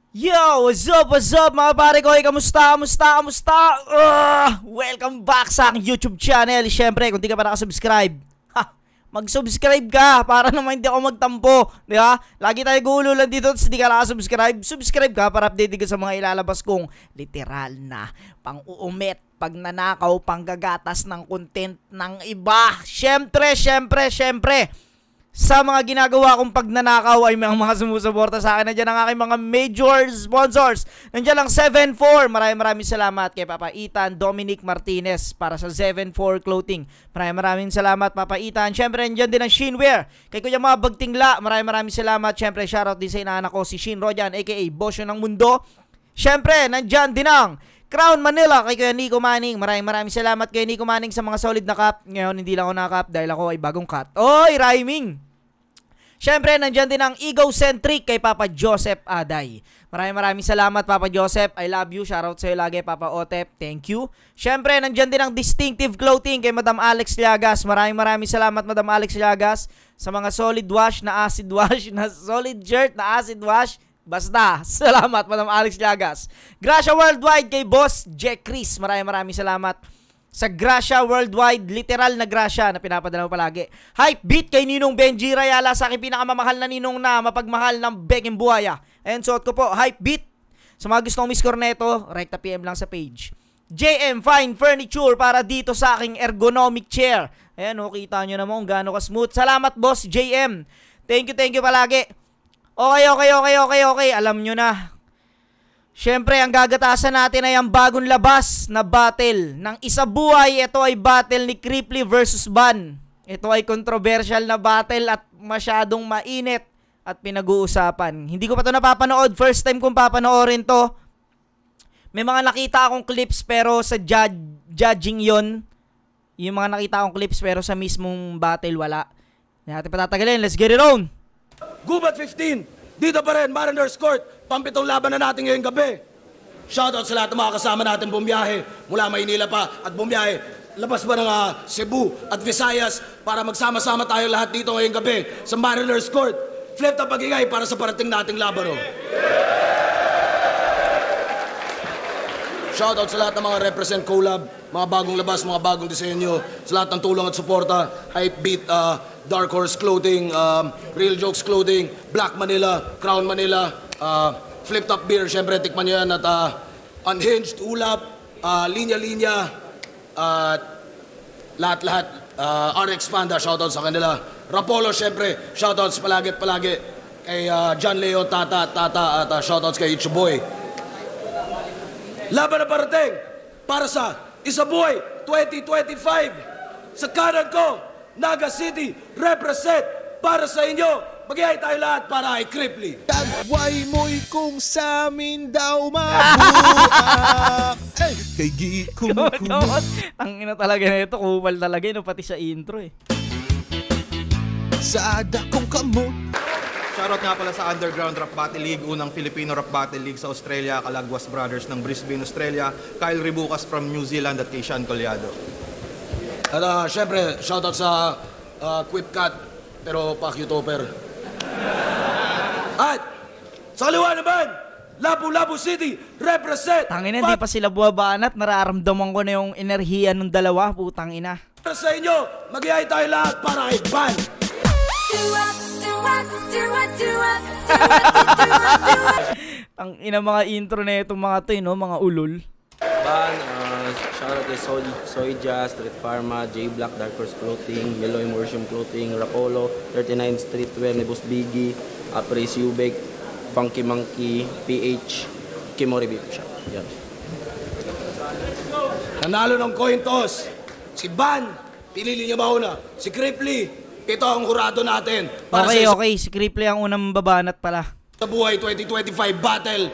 Yo, what's up mga pare ko? Kamusta? Welcome back sa aking YouTube channel. Siyempre, kung di ka pa nakasubscribe, mag-subscribe ka para naman hindi ako magtampo, di ba? Lagi tayo guululan dito, tapos di ka nakasubscribe. Subscribe ka para update ka sa mga ilalabas kong literal na pang-uumet, pagnanakaw, panggagatas ng content ng iba. Siyempre, sa mga ginagawa kong pagnanakaw ay mga sumusuporta sa akin. Nandiyan ang aking mga major sponsors. Nandiyan lang 7-4. Maraming salamat kay Papa Ethan Dominic Martinez para sa 7-4 Clothing. Maraming salamat Papa Ethan. Siyempre nandiyan din ang Shinwear kay Kuya mga Bagtingla. Maraming salamat. Siyempre shoutout din sa inaanak ko si Shin Rojan aka Bosyo ng Mundo. Siyempre nandiyan din ang Crown Manila kay Kuya Nico Manning. Maraming salamat kay Nico Manning sa mga solid na cup. Ngayon hindi lang ako nakap dahil ako ay bagong cut. Oy, rhyming! Siyempre, nandyan din ang Egocentric kay Papa Joseph Aday. Maraming salamat, Papa Joseph. I love you. Shoutout sa'yo lagi, Papa Otep. Thank you. Siyempre, nandyan din ang Distinctive Clothing kay Madam Alex Llagas. Maraming salamat, Madam Alex Llagas, sa mga solid wash na acid wash, na solid shirt na acid wash. Basta, salamat, Madam Alex Llagas. Gracia Worldwide kay Boss Jack Chris. Maraming salamat. Sa Gracia Worldwide, literal na Gracia na pinapadala mo palagi. Hype beat kay Ninong Benji Rayala, sa aking pinakamamahal na ninong na mapagmahal ng Beking Buhaya. Ayan, suot ko po, hype beat. Sa mga gustong Miss Corneto, rekta PM lang sa page. JM Fine Furniture para dito sa aking ergonomic chair. Ayan, kita nyo naman kung gaano ka smooth. Salamat, boss JM. Thank you palagi. Okay. Alam nyo na. Siyempre, ang gagatasan natin ay ang bagong labas na battle ng Isa Buhay. Ito ay battle ni Cripply versus Ban. Ito ay controversial na battle at masyadong mainit at pinag-uusapan. Hindi ko pa ito napapanood. First time kong papanoorin to. May mga nakita akong clips pero sa judging yon. Yung mga nakita akong clips pero sa mismong battle wala. Hindi natin patatagalin. Let's get it on! Gubat 15! Dito pa rin, Mariners Court, pampitong laban na natin ngayong gabi. Shoutout sa lahat ng mga kasama natin bumiyahe mula Maynila pa at bumiyahe labas ba ng Cebu at Visayas para magsama-sama tayo lahat dito ngayong gabi sa Mariners Court. Flip na pag-ingay para sa parating nating laban. Shoutout sa lahat ng mga represent collab, mga bagong labas, mga bagong disenyo, sa lahat ng tulong at suporta. Hype Beat, Dark Horse Clothing, Real Jokes Clothing, Black Manila, Crown Manila, Flip Top Beer, syempre tikman nyo yan, at Unhinged, Ulap, Linya-Linya, at lahat-lahat, RX Panda, shoutout sa kanila. Rapolo, syempre, shoutouts palagi kay John Leo, Tata, at shoutouts kay Ichuboy. Laban na parating para sa Isa Buhay 2025. Sa kanan ko, Naga City, represent para sa inyo. Mag-ihay tayo lahat para kay Cripply. Tagway mo'y kung sa amin daw mabuha. Ay, kay Giko mo. Tangina talaga na ito. Kupal talaga yun, pati sa intro eh. Sa dakong kamot. Shoutout nga pala sa Underground Rap Battle League, unang Filipino Rap Battle League sa Australia, Calagwas Brothers ng Brisbane, Australia, Kyle Ribucas from New Zealand at kay Sean Collado. At syempre, shoutout sa Quipcat, pero pa-Q-Topper. At sa kaliwa naman, Lapu-Lapu City, represent! Tangina, hindi pa sila buwabaan at nararamdaman ko na yung enerhiya ng dalawa, putang ina. Para sa inyo, mag-ihay tayo lahat para kay Ban! Ang ina mga intro na itong mga to, no? Mga ulol. Ban, shoutout kay Soy Jazz, Street Pharma, J Black, Dark Horse Clothing, Yellow Immersion Clothing, Rapolo, 39 Streetwear ni Boss Biggie, Praise Ubek, Funky Monkey, PH, Kimori Beef Shop. Yan. Nanalo ng coin toss. Si Ban, pinili niya mauna. Si Cripply, ito ang kurado natin. Para okay. Si Cripply ang unang babanat pala. Sa Buhay 2025 Battle.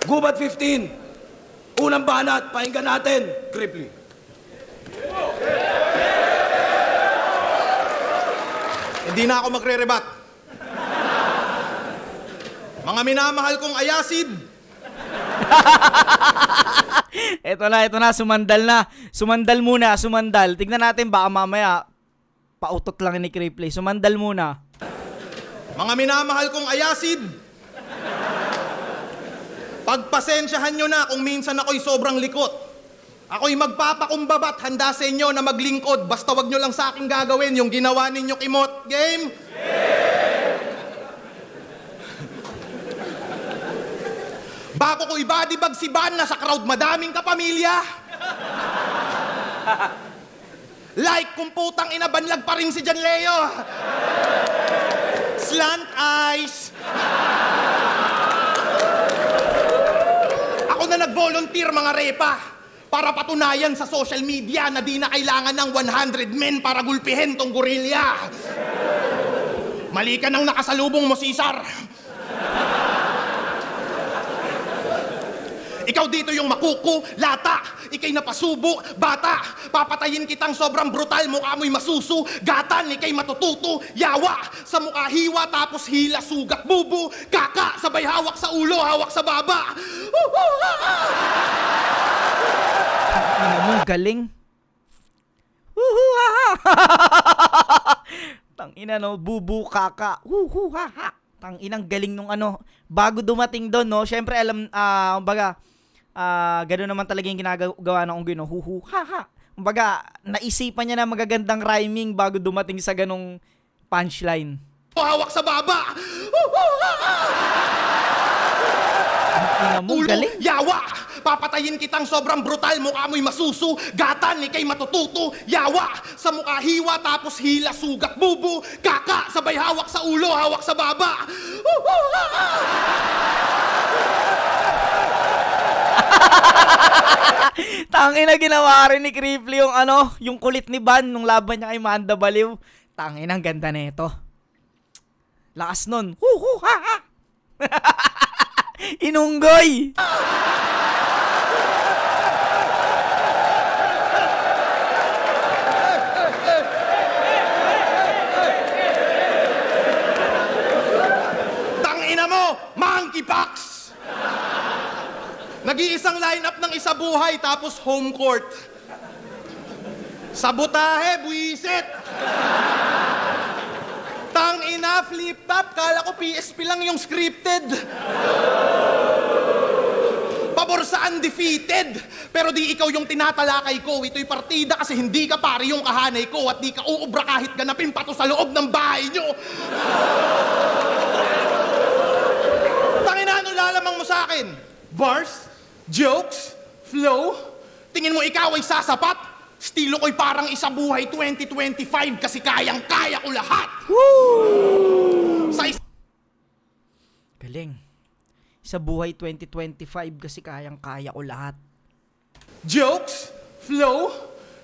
Gubat 15. Unang banat. Pakinggan natin. Cripply. Hindi na ako magre-rebat. Mga minamahal kong ayasid. Ito na, sumandal na. Sumandal muna. Tignan natin baka mamaya pautot lang ni Cripply. Sumandal muna. Mga minamahal kong ayasid. Pagpasensyahan nyo na kung minsan ako'y sobrang likot. Ako'y magpapakumbaba at handa sa inyo na maglingkod. Basta wag nyo lang sa akin gagawin yung ginawa ninyo kimot. Game? Bago ko ibadibag si Van na sa crowd madaming kapamilya. Like kung putang ina banlag pa rin si Jan Leo. Slant eyes. Ako na nag-volunteer mga repa para patunayan sa social media na di na kailangan ng 100 men para gulpihin tong gorilya. Mali ka nang nakasalubong mo, Cesar. Ikaw dito yung makuku, lata, ikay napasubo, bata, papatayin kitang sobrang brutal, mukha mo'y masusu, gatan, ikay matututo, yawa, sa mukha hiwa, tapos hila, sugat, bubu, kaka, sabay hawak sa ulo, hawak sa baba. Ano mo, galing. Tangina no, bubu, kaka, tanginang galing nung ano, bago dumating doon, no, syempre alam, kumbaga, gano'n naman talaga yung ginagawa ng Onggoy, no? Kumbaga, naisipan niya na magagandang rhyming bago dumating sa ganong punchline. Hawak sa baba! Ulo, galing. Yawa! Papatayin kitang sobrang brutal, mukha mo'y masusu, gatan, ikay matututo, yawa, sa mukha hiwa, tapos hila, sugat, bubu, kaka, sabay hawak sa ulo, hawak sa baba. Tangina, ginawa rin ni Cripply yung ano, yung kulit ni Van nung laban niya kay Manda Baliw. Tangina, ang ganda nito. Lakas nun. Inunggoy. Tangina mo, monkeypox! Nag-iisang lineup ng isa buhay tapos home court. Sabotahe, buwisit! Tangina, flip top, kala ko PSP lang yung scripted. Pabor sa undefeated, pero di ikaw yung tinatalakay ko. Ito'y partida kasi hindi ka pare yung kahanay ko at di ka uubra kahit ganapin pa to sa loob ng bahay nyo. Tangina, ano lalamang mo sa akin? Bars? Jokes? Flow? Tingin mo ikaw ay sasapat? Estilo ko'y parang isa buhay 2025 kasi kayang-kaya ko lahat! Woo! Galing. Isa buhay 2025 kasi kayang-kaya ko lahat. Jokes? Flow?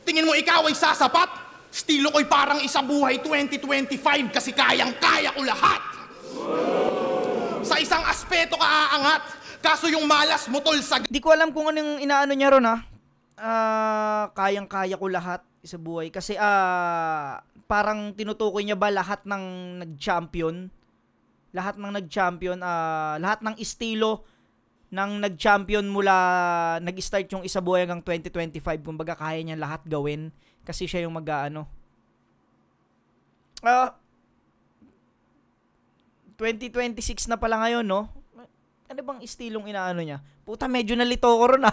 Tingin mo ikaw ay sasapat? Estilo ko'y parang isa buhay 2025 kasi kayang-kaya ko lahat! Sa isang aspeto ka aangat, kaso yung malas mo tol sa... Di ko alam kung anong inaano niya ron, ha? Kayang-kaya ko lahat sa buhay. Kasi, parang tinutukoy niya ba lahat ng nag-champion? Lahat ng nag-champion, lahat ng estilo ng nag-champion mula nag-start yung isa buhay hanggang 2025. Kumbaga, kaya niya lahat gawin. Kasi siya yung mag-ano. 2026 na pala ngayon, no? Ano bang estilong inaano niya? Puta, medyo nalito ko ron,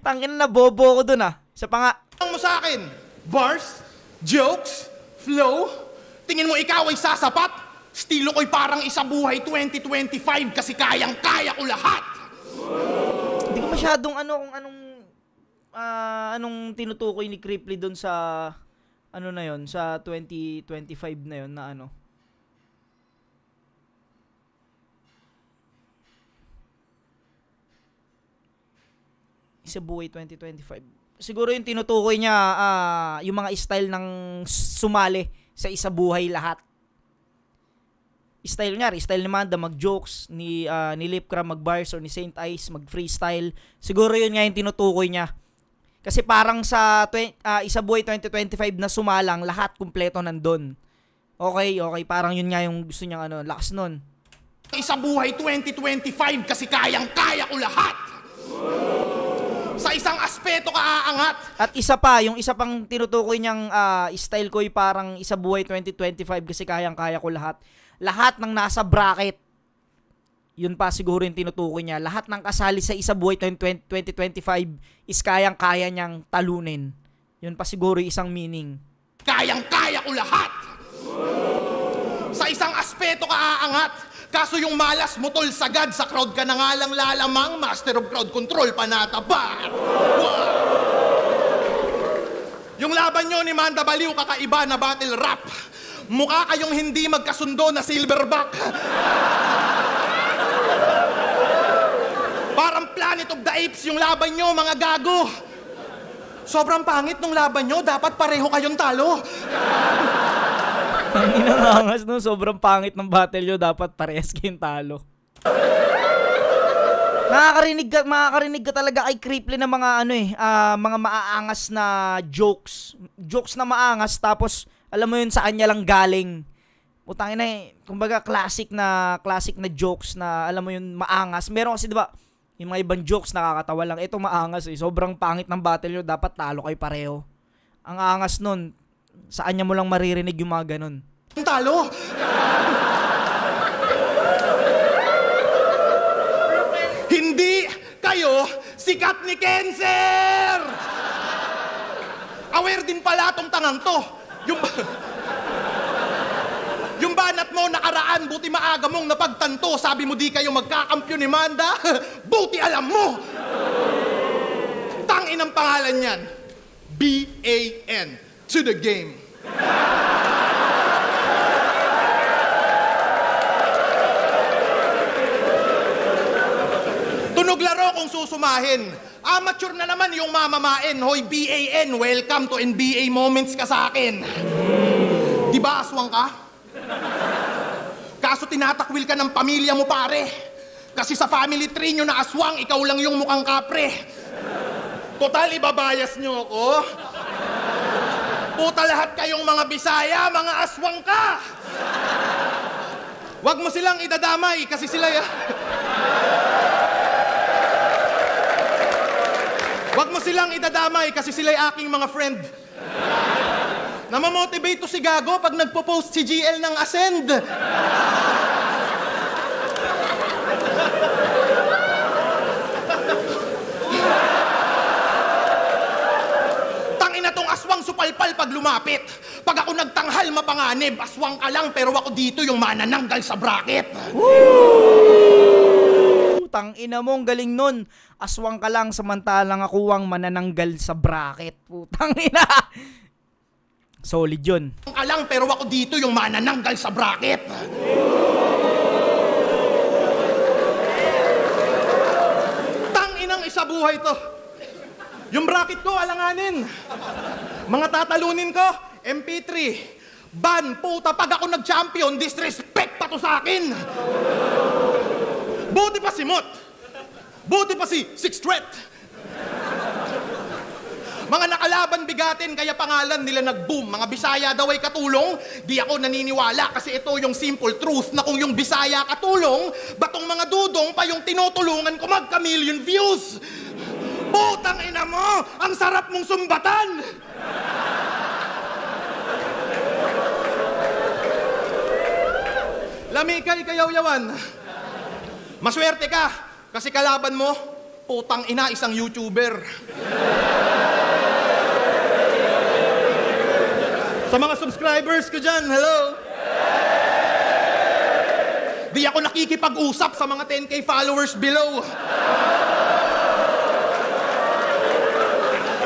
Tangina, na bobo ko dun, Isa pa nga. Ang mo sa akin, bars, jokes, flow, tingin mo ikaw ay sasapat? Estilo ko'y parang isa buhay 2025 kasi kayang-kaya ko lahat. Hindi ko masyadong kung anong tinutukoy ni Cripply dun sa ano na yon, sa 2025 na yon na ano. Isa buhay 2025. Siguro yung tinutukoy niya, yung mga style ng sumali sa isa buhay lahat. Style niya, style ni Manda mag-jokes, ni Lipcra mag-bars, or ni Saint Ice mag-freestyle. Siguro yun nga yung tinutukoy niya. Kasi parang sa isa buhay 2025 na sumalang, lahat kumpleto nandun. Okay, parang yun nga yung gusto niyang lakas nun. Isa buhay 2025 kasi kayang-kaya ko lahat. Sa isang aspeto ka aangat. At isa pa, yung isa pang tinutukoy niyang style ko ay parang isa buhay 2025 kasi kayang-kaya ko lahat. Lahat ng nasa bracket. yun pa siguro yung tinutukoy niya. Lahat ng kasali sa Isa Buhay 2025 is kayang-kaya niyang talunin. Yun pa siguro yung isang meaning. Kayang-kaya ko lahat! Sa isang aspeto ka aangat, kaso yung malas mo tol sagad, sa crowd ka na nga lang lalamang, master of crowd control, panataba! Yung laban nyo ni Manda Baliw, kakaiba na battle rap. Mukha kayong hindi magkasundo na silverback. Parang Planet of the Apes yung laban nyo, mga gago. Sobrang pangit nung laban nyo, dapat pareho kayong talo. Ang inangangas no, sobrang pangit ng battle nyo, dapat parehas kayong talo. Makakarinig ka talaga kay Cripply ng mga mga maaangas na jokes. Jokes na maangas, tapos alam mo yun, sa kanya lang galing. Putangin na kumbaga classic na jokes na alam mo yun, maangas. Meron kasi 'di ba, yung mga ibang jokes nakakatawa lang. Ito maangas sobrang pangit ng battle nyo, dapat talo kayo pareho. Ang angas nun, sa kanya mo lang maririnig yung mga ganun. Talo! Hindi kayo sikat ni Cancer! Aware din pala tong tangang to. Yung banat mo nakaraan, buti maaga mong napagtanto. Sabi mo di kayo magkakampyon ni Manda. Buti alam mo. Tangin ang pangalan niyan. BAN. To the game. Tunog laro kung susumahin. Amateur na naman yung mamamain. Hoy, BAN, welcome to NBA Moments ka sa akin. Di ba aswang ka? Kaso tinatakwil ka ng pamilya mo, pare. Kasi sa family tree nyo na aswang, ikaw lang yung mukhang kapre. Total, ibabayas nyo ako. Puta, lahat kayong mga Bisaya, mga aswang ka. Huwag mo silang idadamay kasi sila... Huwag mo silang idadamay kasi sila'y aking mga friend. Namamotivate to si Gago pag nagpo-post si GL ng Ascend. Tangina tong aswang supalpal pag lumapit. Pag ako nagtanghal mapanganib, aswang ka lang pero ako dito yung manananggal sa bracket. Tangina mo, ang galing nun. Aswang ka lang samantalang ako ang manananggal sa bracket. Putang ina. Solid yun. Ka lang pero ako dito yung manananggal sa bracket. Tanginang isa buhay to. Yung bracket ko, alanganin. Mga tatalunin ko, MP3. Ban, puta, pag ako nag-champion, disrespect pa to sa akin. Buti pa si Mot. Buti pa si Six Threat. Mga nakalaban bigatin, kaya pangalan nila nag-boom. Mga Bisaya daw ay katulong. Di ako naniniwala kasi ito yung simple truth na kung yung Bisaya katulong, batong mga dudong pa yung tinutulungan ko magka-million views. Putang ina mo! Ang sarap mong sumbatan! Lamikay kayaw-yawan. Maswerte ka kasi kalaban mo, putang ina, isang YouTuber. Sa mga subscribers ko dyan, hello! Di ako nakikipag-usap sa mga 10K followers below.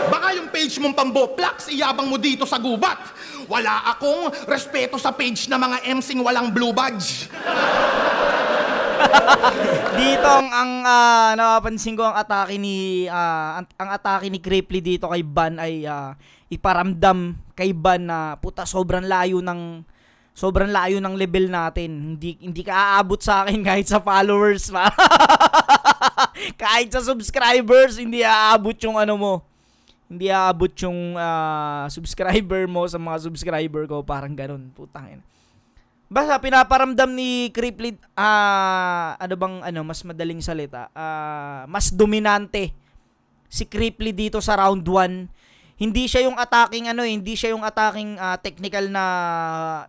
Baka yung page mong pamboplax, iyabang mo dito sa gubat. Wala akong respeto sa page na mga MCing walang blue badge. Dito ang napapansin ko, ang atake ni Cripply dito kay Ban ay iparamdam kay Ban na puta sobrang layo ng level natin. Hindi ka aabot sa akin kahit sa followers pa. Kahit sa subscribers hindi aabot yung ano mo. Hindi aabot yung subscriber mo sa mga subscriber ko, parang ganun, putang ina. Basta pinaparamdam ni Cripply mas madaling salita, mas dominante si Cripply dito sa round 1. hindi siya yung attacking hindi siya yung attacking technical na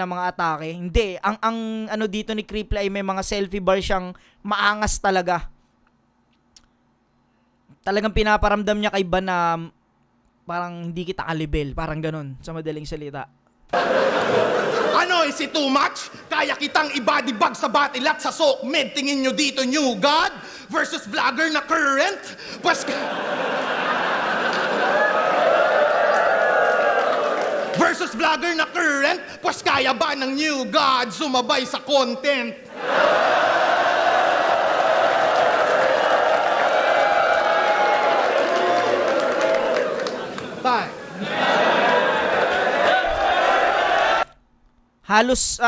mga atake. Hindi, ang ano dito ni Cripply ay may mga selfie bar siyang maangas talaga. Talagang pinaparamdam niya kay Ban na parang hindi kita kalibel, parang ganun sa madaling salita. Ano, is it too much? Kaya kitang i-body bag sa battle at sa soak med. Tingin nyo dito, new god versus vlogger na current? Pues... versus vlogger na current, pues kaya ba ng new god sumabay sa content? Bye. Halos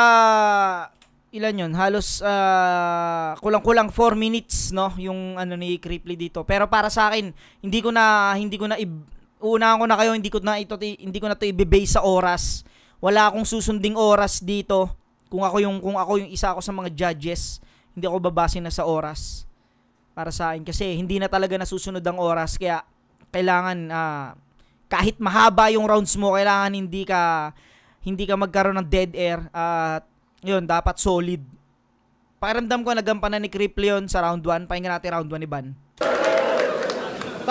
ilan yun? Halos kulang-kulang 4 minutes, no, yung ano ni Cripply dito. Pero para sa akin, hindi ko na uunahan ko na kayo, hindi ko na to i-base sa oras. Wala akong susunding oras dito. Kung ako yung isa ako sa mga judges, hindi ako babase na sa oras. Para sa akin kasi hindi na talaga nasusunod ang oras, kaya kailangan kahit mahaba yung rounds mo, kailangan hindi ka magkaroon ng dead air at yun, dapat solid. Pakiramdam ko nagampanan ni Cripply yun sa round 1. Pakinggan natin round 1 ni Ban. 5.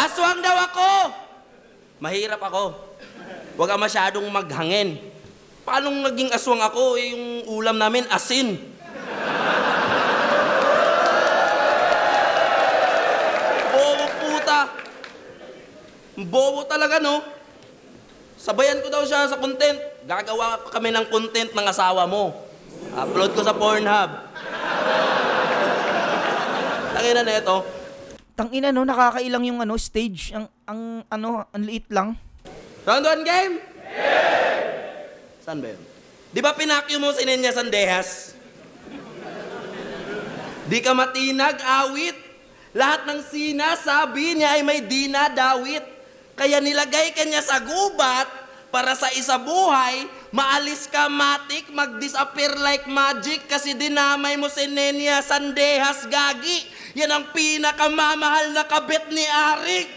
Aswang daw ako! Mahirap ako. Huwag ka masyadong maghangin. Paano naging aswang ako? Yung ulam namin, asin. Bobo puta. Bobo talaga, no? Sabayan ko daw siya sa content. Gagawa kami ng content ng asawa mo. Upload ko sa Pornhub. Tangina na ito. Tangina, no, nakakailang yung stage. Ang liit lang. Round 1 game? Saan ba yun? Di ba pinakyo mo si Nenya Sandehas? Di ka matinag, awit. Lahat ng sinasabi niya ay may dinadawit. Kaya nilagay ka niya sa gubat para sa isa buhay, maalis ka matik, mag-disappear like magic kasi dinamay mo si Nenya Sandehas, gagi. Yan ang pinakamamahal na kabit ni Arik.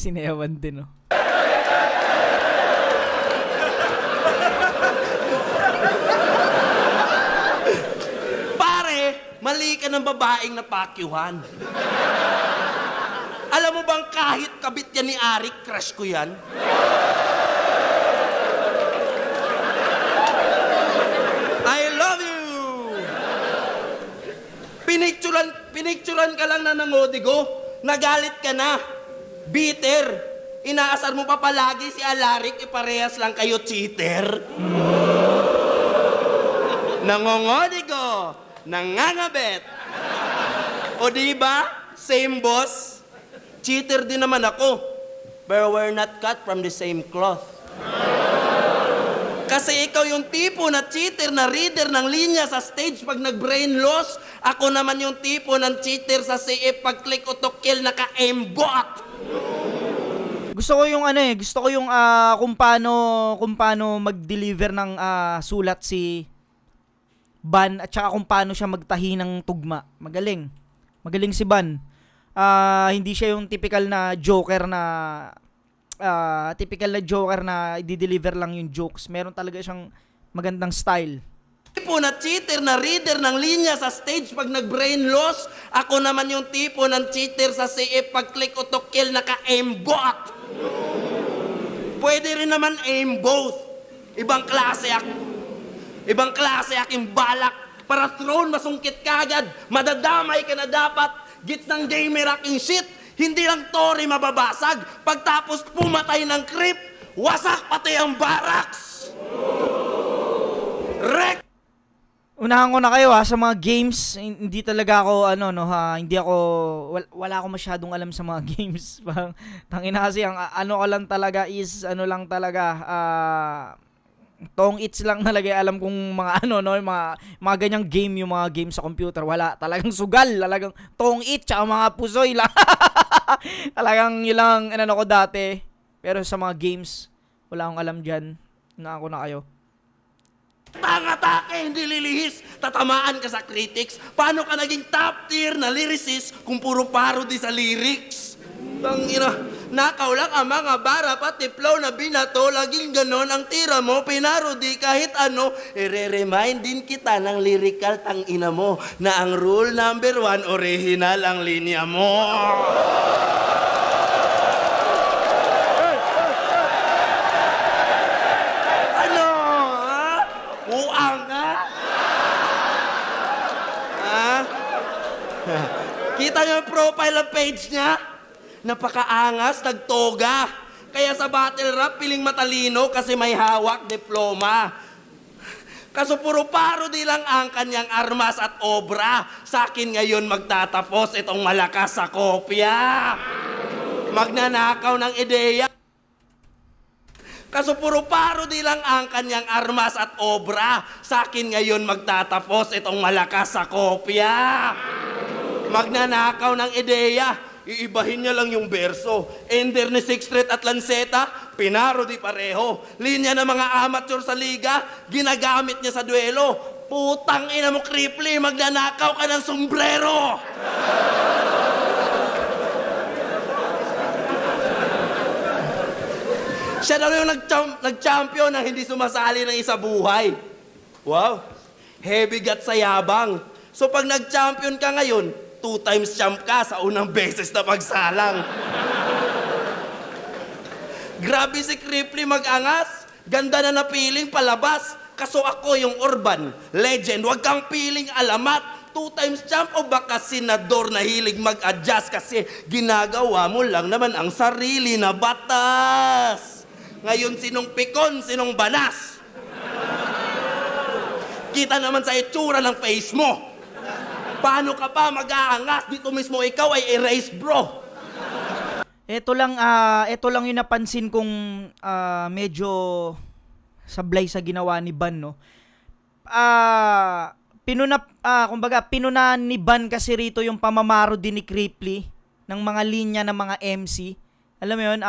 Sinayawan din, no? Pare, mali ka ng babaeng napakyuhan. Alam mo bang kahit kabit yan ni Arik, crush ko yan? I love you! Pinicturan ka lang na nangodigo, nagalit ka na. Bitter. Inaasar mo pa palagi si Alaric, iparehas lang kayo cheater. Nangongodigo, nangangabet. O diba, same boss? Cheater din naman ako. But we're not cut from the same cloth. Kasi ikaw yung tipo na cheater na reader ng linya sa stage pag nag-brain loss. Ako naman yung tipo ng cheater sa CF pag click o to kill naka-aimbot. Gusto ko yung kung paano mag-deliver ng sulat si Ban at saka kung paano siya magtahi ng tugma. Magaling si Ban. Hindi siya yung typical na joker na i-deliver lang yung jokes. Meron talaga siyang magandang style. Tipo na cheater na reader ng linya sa stage pag nag-brain loss. Ako naman yung tipo ng cheater sa CF pag click o to kill naka-aimbot. Pwede rin naman aim both. Ibang klase aking balak. Para throne masungkit kagad. Madadamay ka na dapat. Gits ng gamer aking shit. Hindi lang Tory mababasag. Pagtapos pumatay ng creep, wasak pati ang barracks. Unahan ko na kayo sa mga games. Hindi talaga ako wala ako masyadong alam sa mga games. Tangina kasi ang ko lang talaga is tong its lang talaga alam kung mga mga ganyang game, yung mga game sa computer. Wala talagang sugal, talagang tong it tsaka mga pusoy lang. Talagang yun lang inano ko dati. Pero sa mga games, wala akong alam dyan. Na ako na kayo. Tang-atake, hindi lilihis. Tatamaan ka sa critics. Paano ka naging top tier na lyricist kung puro parody sa lyrics? Tangina, nakaw lang ang mga bara pati flow na binato. Laging ganon ang tira mo, pinarody kahit ano. I-remind din kita ng lyrical tangina mo na ang rule number 1, original ang linya mo. Kita niyo yung profile ng page niya? Napakaangas, nagtoga. Kaya sa battle rap, piling matalino kasi may hawak diploma. Kaso puro parody lang ang kanyang armas at obra. Sa akin ngayon magtatapos itong malakas sa kopya. Magnanakaw ng ideya. Kaso puro parody lang ang kanyang armas at obra. Sa akin ngayon magtatapos itong malakas sa kopya. Magnanakaw ng ideya, iibahin niya lang yung berso. Ender ni Sixth Street at Lanceta, pinarody pareho. Linya ng mga amateur sa liga, ginagamit niya sa duelo. Putang ina mo, Cripply, magnanakaw ka ng sombrero! Siya daw yung nag-champion na hindi sumasali ng isa buhay. Wow, heavy gut sa yabang. So pag nag-champion ka ngayon, 2 times champ ka sa unang beses na pagsalang. Grabe si Cripply mag-angas. Ganda na napiling palabas. Kaso ako yung urban legend. Huwag kang piling alamat. 2 times champ o baka senador na hilig mag-adjust kasi ginagawa mo lang naman ang sarili na batas. Ngayon sinong pikon, sinong banas? Kita naman sa itsura ng face mo. Paano ka pa mag-aangas? Dito mismo ikaw ay erase, bro. Ito lang yung napansin kong medyo sablay sa ginawa ni Ban, no. Pinuna ni Ban kasi rito yung pamamaro din ni Cripply ng mga linya ng mga MC. Alam mo yun,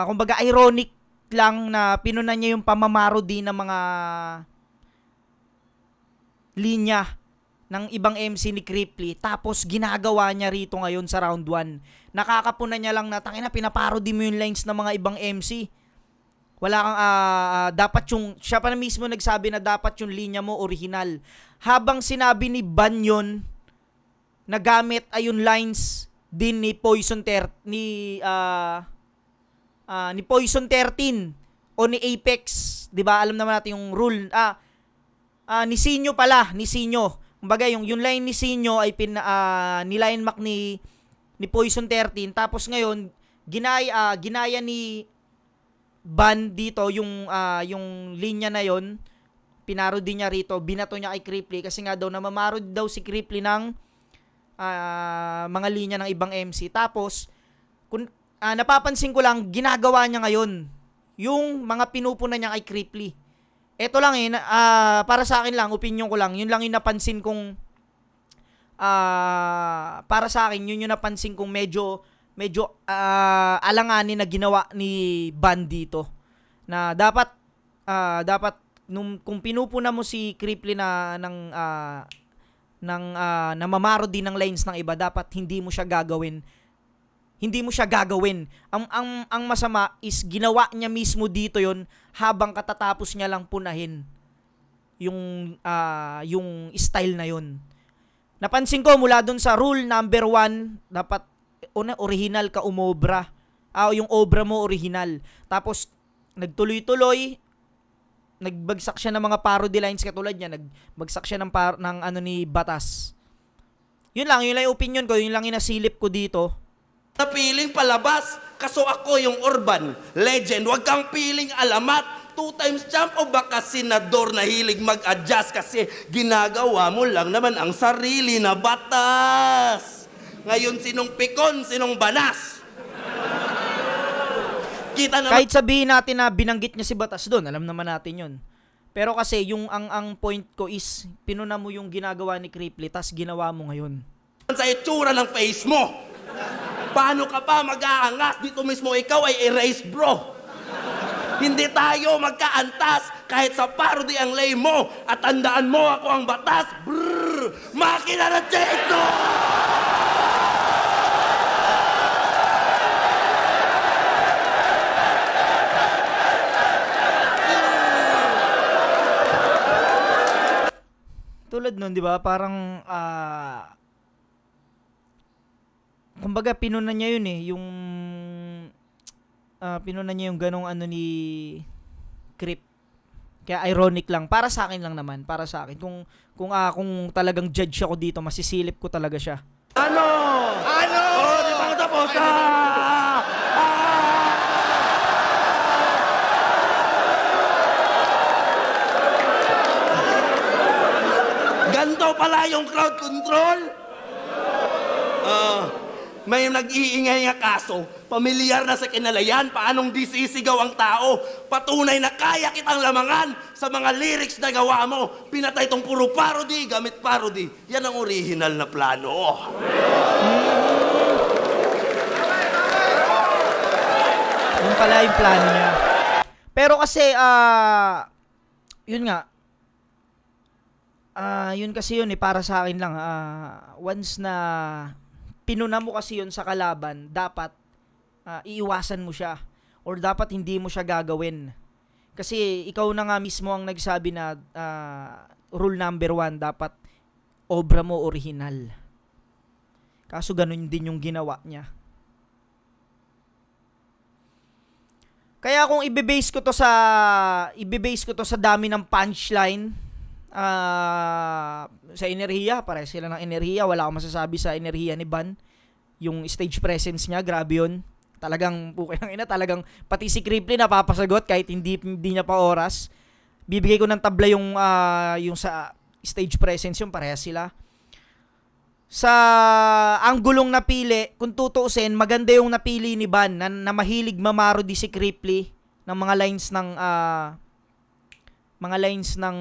kumbaga ironic lang na pinuna niya yung pamamaro din ng mga linya ng ibang MC ni Cripply, tapos ginagawa niya rito ngayon sa round 1. Nakakapuna niya lang na tangina, pinaparody mo yung lines ng mga ibang MC. Wala kang dapat yung siya pa na mismo nagsabi na dapat yung linya mo original. Habang sinabi ni Ban yun, nagamit ay yung lines din ni Poison ni Poison 13 o ni Apex, 'di ba? Alam naman natin yung rule. Ni Sinyo pala, ni Sinyo. Kumbaga yung line ni Sinyo ay niline mark ni Poison 13, tapos ngayon ginaya ni Ban dito yung linya na yon, pinarody niya rito, binato niya kay Cripply kasi nga daw namamarod daw si Cripply ng mga linya ng ibang MC. Tapos napapansin ko lang ginagawa niya ngayon yung mga pinupuna niya kay Cripply. Ito lang para sa akin lang, opinion ko lang, yun lang yung napansin kong para sa akin, yun yung napansin kong medyo alanganin na ginawa ni Ban dito. Na dapat kung pinupuna mo si Cripply na namamaro din ng lines ng iba, dapat hindi mo siya gagawin. Ang masama is ginawa niya mismo dito yon habang katatapos niya lang punahin yung style na yon. Napansin ko mula dun sa rule number 1, dapat original ka umobra. Yung obra mo original. Tapos nagtuloy-tuloy, nagbagsak siya ng mga parody lines katulad niya, nagbagsak siya ng ni Batas. Yun lang yung opinion ko, yun lang yung nasilip ko dito. Napiling palabas, kaso ako yung urban legend. Huwag kang piling alamat. 2 times champ o baka senador na hilig mag-adjust kasi ginagawa mo lang naman ang sarili na batas. Ngayon sinong pikon, sinong banas? Kita naman. Kahit sabihin natin na binanggit niya si Batas doon, alam naman natin yun. Pero kasi yung ang point ko is pinuna mo yung ginagawa ni Cripply tas ginawa mo ngayon. sa itsura ng face mo. Paano ka pa mag-aangas? Dito mismo ikaw ay erase, bro. Hindi tayo magkaantas kahit sa parody ang lay mo. At tandaan mo, ako ang batas. Brrr! Makina na Jayto! Tulad nun, di ba? Parang, kumbaga, pinunan niya yun eh. Yung, pinunan niya yung ganong ano ni Crip. Kaya ironic lang. Para sa akin lang naman. Para sa akin. Kung talagang judge ako dito, masisilip ko talaga siya. Ano? Oh, di ba tapos? Ganto pala yung crowd control? May nag-iingay nga kaso, pamilyar na sa kinalayan, paanong disisigaw ang tao. Patunay na kaya kitang lamangan sa mga lyrics na gawa mo. Pinatay tong puro parody, gamit parody. Yan ang original na plano. Yun pala yung plano niya. Pero kasi, yun nga, yun kasi yun eh, para sa akin lang, once na pinuna mo kasi yun sa kalaban, dapat iiwasan mo siya or dapat hindi mo siya gagawin. Kasi ikaw na nga mismo ang nagsabi na rule number 1, dapat obra mo original. Kaso ganun din yung ginawa niya. Kaya kung i-base ko to sa dami ng punchline, sa enerhiya, pare sila ng enerhiya, wala akong masasabi sa enerhiya ni Ban. Yung stage presence niya, grabe yun. Talagang talagang pati si Cripply napapasagot kahit hindi niya pa oras. Bibigay ko ng tabla yung sa stage presence, yung parehas sila. Sa anggulong napili, kung tutuusin, maganda yung napili ni Ban na mahilig mamarody si Cripply ng mga lines ng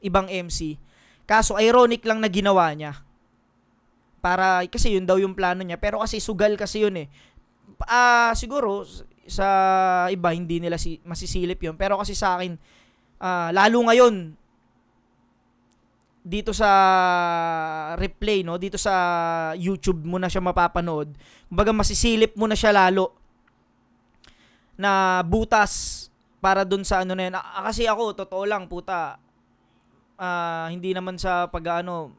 ibang MC. Kaso ironic lang na ginawa niya. Para kasi yun daw yung plano niya, pero kasi sugal kasi yun eh. Siguro sa iba hindi nila masisilip yun, pero kasi sa akin lalo ngayon dito sa replay, no, dito sa YouTube mo na siya mapapanood. Kumbaga masisilip mo na siya lalo na butas para dun sa ano na yun. Kasi ako, totoo lang, puta, hindi naman sa pag-ano,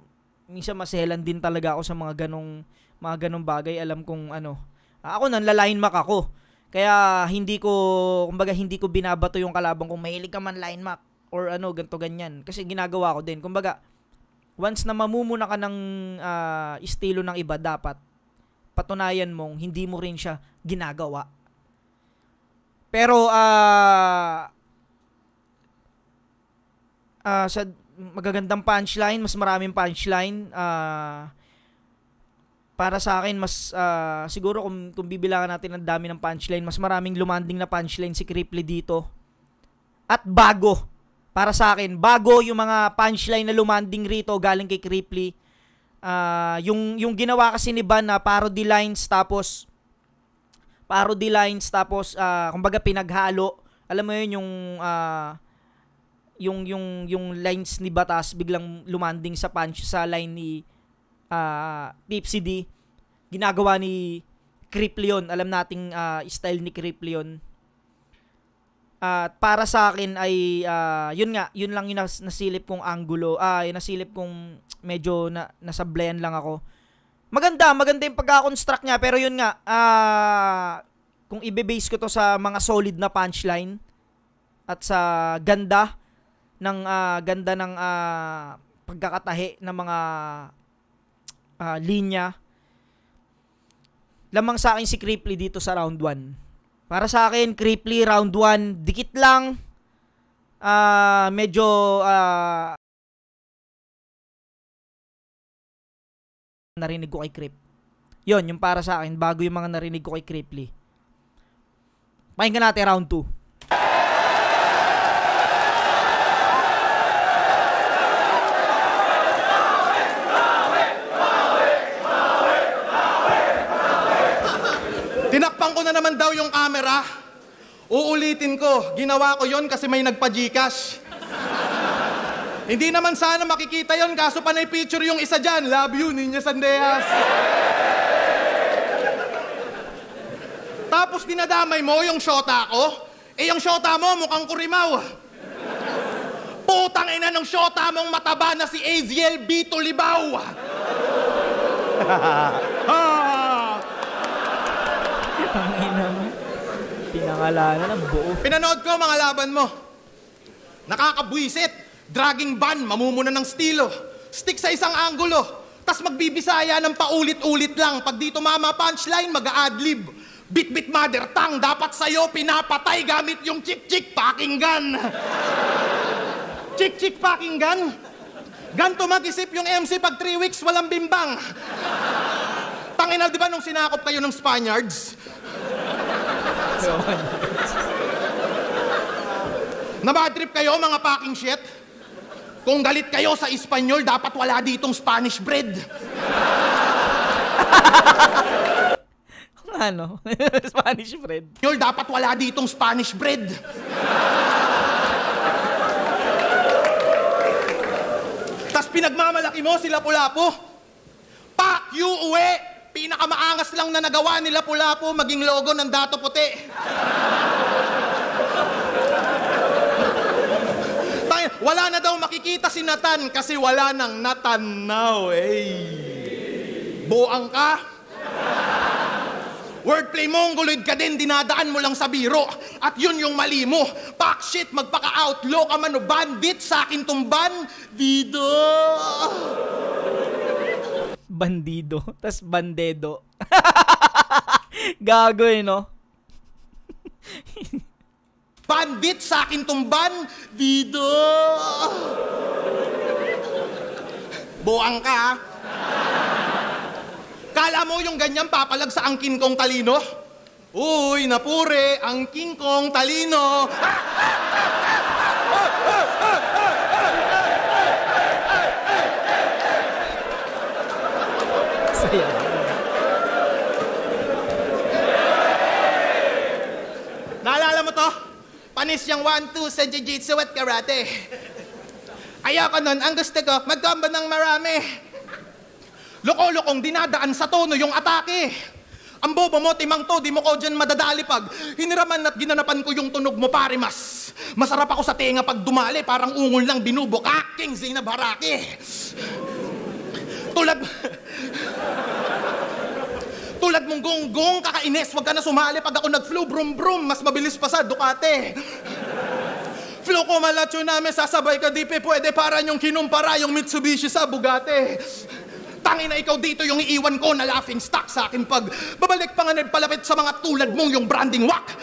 minsan maselan din talaga ako sa mga ganong bagay. Alam kong ano, ako nanla-line mac ako. Kaya hindi ko binabato yung kalabang kung mahilig ka man line mac or ano, ganto ganyan. Kasi ginagawa ko din. Kumbaga, once na mamumuna ka ng estilo ng iba, dapat patunayan mong hindi mo rin siya ginagawa. Pero sa magagandang punchline, mas maraming punchline, para sa akin mas siguro kung bibilangan natin ang dami ng punchline, mas maraming lumanding na punchline si Cripply dito. At bago. Para sa akin, bago yung mga punchline na lumanding rito galing kay Cripply. Yung ginawa kasi ni Ban na parody lines tapos kumbaga pinaghalo. Alam mo yun, yung lines ni Batas biglang lumanding sa punch sa line ni Tipsy D. Ginagawa ni Cripply yun. Alam nating style ni Cripply yun. Para sa akin ay yun lang yung nasilip kong angulo. Nasilip kong medyo nasablayan lang ako. Maganda yung pagka-construct niya, pero yun nga, kung i-base ko to sa mga solid na punchline at sa ganda ng pagkakatahi ng mga linya, lamang sa akin si Cripply dito sa round 1. Para sa akin, Cripply round 1, dikit lang, medyo narinig ko kay Crip. Yun, yung para sa akin, bago yung mga narinig ko kay Cripply. Pakinggan natin round 2. na naman daw yung camera. Uulitin ko, ginawa ko yon kasi may nagpa-Gcash. Hindi naman sana makikita yon, kaso panay picture yung isa dyan. Love you, Niña Sandeas. Tapos dinadamay mo yung shota ko. Yung shota mo mukhang kurimaw. Putang ina ng shota mong mataba na si Aziel Bito Libaw. Ang ina mo. Pinangalanan ng buo. Pinanood ko mga laban mo. Nakakabwisit. Dragging ban, mamumuna ng stilo. Stick sa isang anggulo. Tas magbibisaya ng paulit-ulit lang. Pag dito mama punchline, mag-a-adlib. Bit-bit mother tongue, dapat sa'yo pinapatay gamit yung chick-chick packing gun. Chick-chick packing gun? Ganto mag-isip yung MC pag 3 weeks walang bimbang. Tanginal, di ba nung sinakop kayo ng Spaniards? Nabadtrip kayo mga packing shit? Kung galit kayo sa Espanyol, dapat wala ditong Spanish bread. Ano? Spanish bread. Espanyol, dapat wala ditong Spanish bread. Tas pinagmamalaki mo sila Lapu-Lapu. Pak you uwi! Pinakamaangas lang na nagawa nila Lapu-Lapu maging logo ng Dato Puti. Wala na daw makikita si Nathan kasi wala nang natanaw. Buang ka? Wordplay mo, guloid ka din, dinadaan mo lang sa biro. At yun yung mali mo. Pak shit, magpaka-outlaw ka man o bandit, sa akin tumban, dido. Bandido, tas bandedo. Gago no? Bandit, sa akin tumban, dido. Buang ka, ha? Kala mo yung ganyan papalag sa angkin kong talino? Uy, napure, angkin kong talino. Saya. Naalala mo to? Panis yung 1-2 sa jiu-jitsu at karate. Ayoko nun, ang gusto ko, mag-combo ng marami. Loko-lokong dinadaan sa tono yung atake. Ang bobo mo, timang to, di mo ko dyan madadali pag hiniraman at ginanapan ko yung tunog mo, pare mas. Masarap ako sa tenga pag dumali, parang ungol lang binubok. King Zainab Haraki. Tulad mong gonggong, kakainis, wag ka na sumali pag ako nag-flow, brum-brum, mas mabilis pa sa Ducati. Flow ko malatyo namin, sasabay ka di pwede para yung kinumpara yung Mitsubishi sa Bugatti. Tangin na ikaw dito yung iiwan ko na laughing stock sa akin pag babalik pa nga palapit sa mga tulad mong yung branding wak.